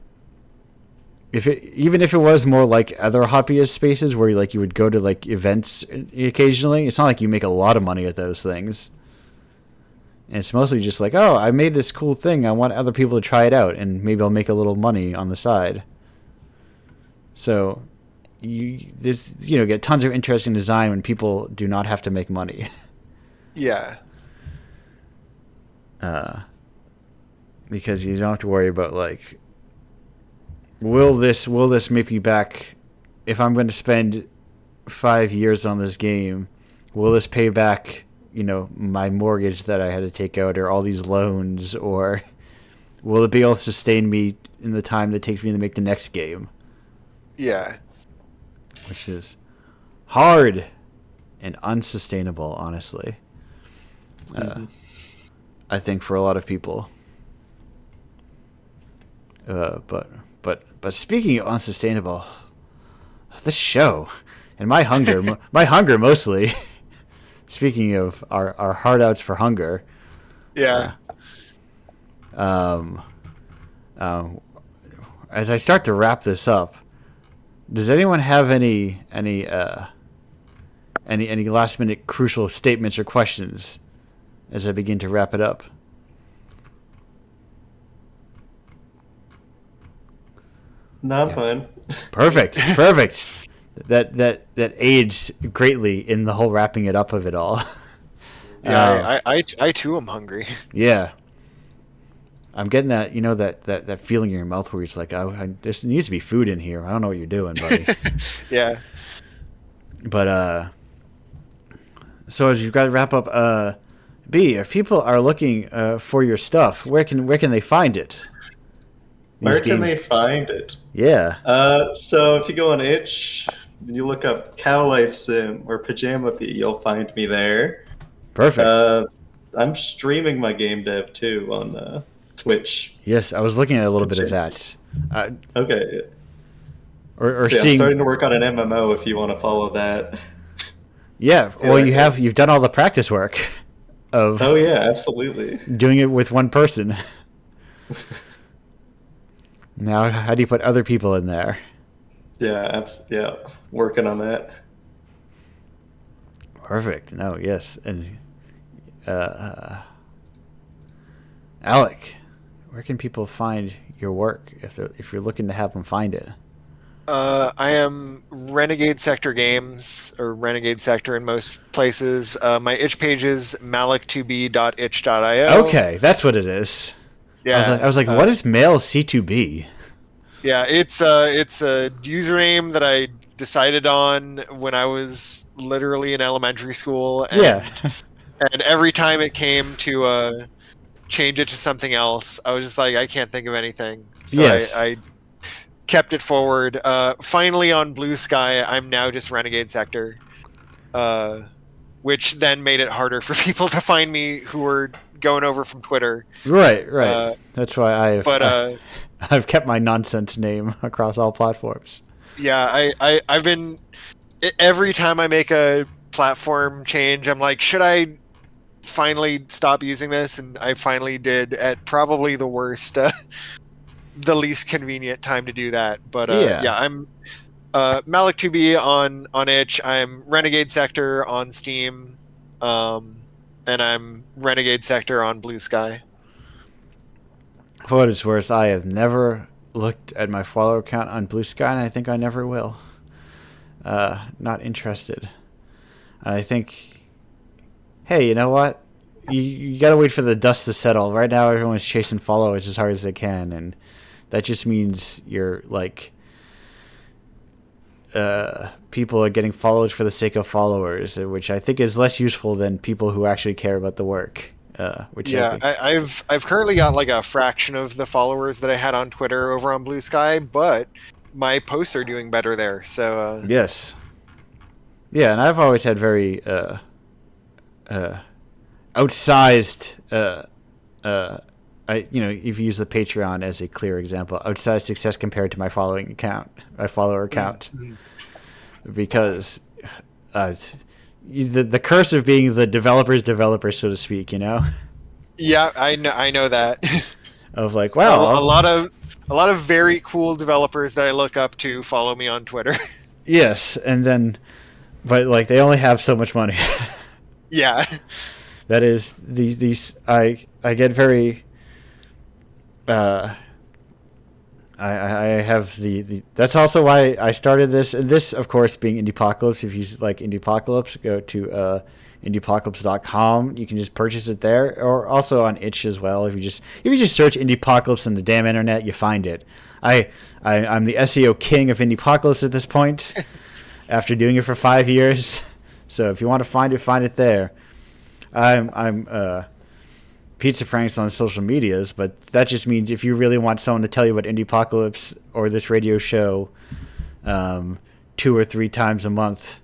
even if it was more like other hobbyist spaces where you would go to like events occasionally, it's not like you make a lot of money at those things. And it's mostly just like, oh, I made this cool thing, I want other people to try it out, and maybe I'll make a little money on the side. So you get tons of interesting design when people do not have to make money. Yeah. Because you don't have to worry about like, will this make me back if I'm going to spend 5 years on this game? Will this pay back, my mortgage that I had to take out, or all these loans, or will it be able to sustain me in the time that it takes me to make the next game? Yeah. Which is hard and unsustainable, honestly. I think for a lot of people. But speaking of unsustainable, this show and my hunger, my hunger mostly. Speaking of our hard outs for hunger, Yeah. As I start to wrap this up, does anyone have any last minute crucial statements or questions as I begin to wrap it up? No, I'm fine. Perfect. That aids greatly in the whole wrapping it up of it all. Yeah, I too am hungry. Yeah. I'm getting that, that feeling in your mouth where it's like, there needs to be food in here. I don't know what you're doing, buddy. Yeah. But, so as you've got to wrap up, B, if people are looking for your stuff, where can they find it? Where can they find it? Yeah. So if you go on itch, you look up Cow Life Sim or Pajama Pea, you'll find me there. Perfect. I'm streaming my game dev too on Twitch. Yes, I was looking at a little bit of that. Okay. Or So yeah, seeing. I'm starting to work on an MMO if you want to follow that. Yeah. See Well, how that you've done all the practice work of. Oh yeah, absolutely. Doing it with one person. Now, how do you put other people in there? Yeah, working on that. Perfect. No, yes, and Alec, where can people find your work if you're looking to have them find it? I am Renegade Sector Games, or Renegade Sector in most places. My itch page is malik2b.itch.io. Okay, that's what it is. Yeah, I was like, what is male C2B? Yeah, it's a username that I decided on when I was literally in elementary school. And, Yeah. And every time it came to change it to something else, I was just like, I can't think of anything. So yes. I kept it forward. Finally, on Blue Sky, I'm now just Renegade Sector, which then made it harder for people to find me who were going over from Twitter. Right. That's why I've kept my nonsense name across all platforms. Yeah, I've been... Every time I make a platform change, I'm like, should I finally stop using this? And I finally did at probably the worst, the least convenient time to do that. But yeah, I'm Malik2B on itch. I'm Renegade Sector on Steam. And I'm Renegade Sector on Blue Sky. For what it's worth, I have never looked at my follower count on Blue Sky, and I think I never will. Not interested. And I think, hey, you know what? You gotta wait for the dust to settle. Right now, everyone's chasing followers as hard as they can, and that just means you're like, people are getting followers for the sake of followers, which I think is less useful than people who actually care about the work. I've currently got like a fraction of the followers that I had on Twitter over on Blue Sky, but my posts are doing better there. So yes, yeah, and I've always had very outsized. If you use the Patreon as a clear example, outsized success compared to my follower account, because. The curse of being the developer's developer, so to speak, Yeah, I know that. Of like, wow, a lot of very cool developers that I look up to follow me on Twitter. Yes, but like they only have so much money. Yeah. That is these I get very I have the that's also why I started this, and this of course being Indiepocalypse. If you like Indiepocalypse, go to indiepocalypse.com. You can just purchase it there, or also on itch as well. If you just search Indiepocalypse on the damn internet, you find it. I'm the SEO king of Indiepocalypse at this point after doing it for 5 years. So if you want to find it there. I'm Pizza Franks on social medias, but that just means if you really want someone to tell you about Indiepocalypse or this radio show 2 or 3 times a month,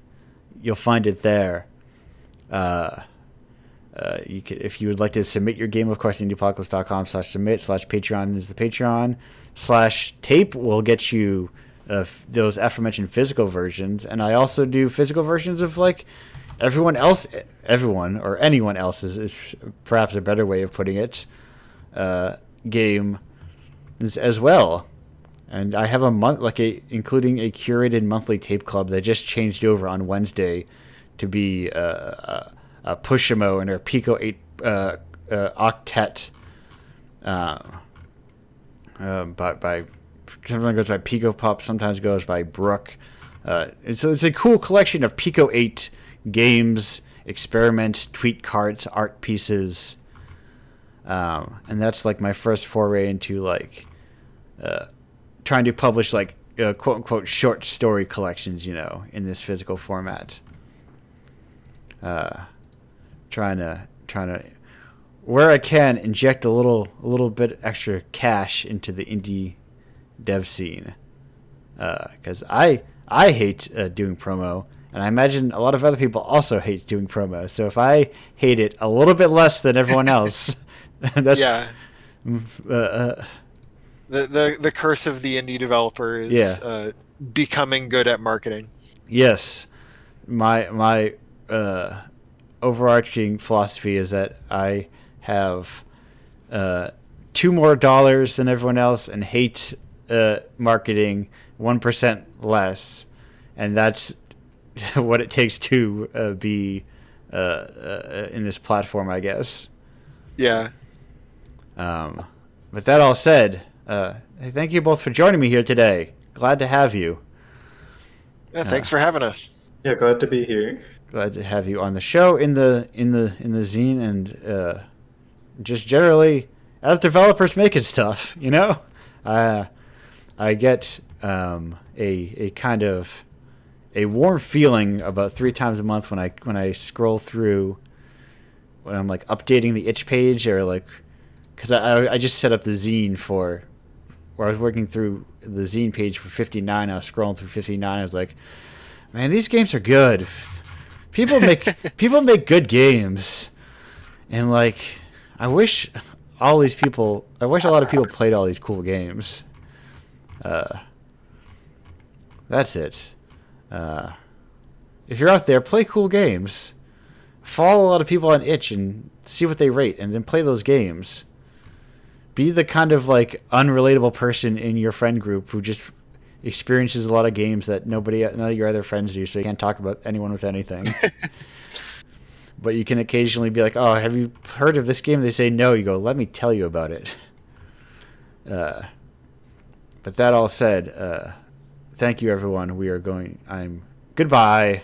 you'll find it there. If you would like to submit your game, of course, indiepocalypse.com/submit/Patreon is the Patreon /tape will get you those aforementioned physical versions, and I also do physical versions of like everyone or anyone else is perhaps a better way of putting it, game as well. And I have a month, including a curated monthly tape club that just changed over on Wednesday to be a Pushimo and a Pico 8 octet. By sometimes goes by Pico Pop, sometimes goes by Brook. It's a cool collection of Pico 8 games, experiments, tweet cards, art pieces, and that's like my first foray into like trying to publish like quote unquote short story collections, in this physical format. Trying to where I can inject a little bit extra cash into the indie dev scene, because I hate doing promo, and I imagine a lot of other people also hate doing promo. So if I hate it a little bit less than everyone else, that's the curse of the indie developer is becoming good at marketing. Yes, my overarching philosophy is that I have $2 more than everyone else and hate marketing 1% less, and that's what it takes to be in this platform, I guess. Yeah. But that all said, thank you both for joining me here today. Glad to have you. Yeah, thanks for having us. Yeah, glad to be here. Glad to have you on the show, in the zine, and just generally as developers making stuff. I get a kind of a warm feeling about 3 times a month when I scroll through, when I'm like updating the itch page, or like, because I just set up the zine for where I was working through the zine page for 59. I was scrolling through 59. I was like, man, these games are good. People make good games, and like I wish a lot of people played all these cool games. That's it. If you're out there, play cool games. Follow a lot of people on itch and see what they rate, and then play those games. Be the kind of like unrelatable person in your friend group who just experiences a lot of games that none of your other friends do, so you can't talk about anyone with anything. But you can occasionally be like, oh, have you heard of this game? They say no. You go, let me tell you about it. But that all said, thank you, everyone. Goodbye.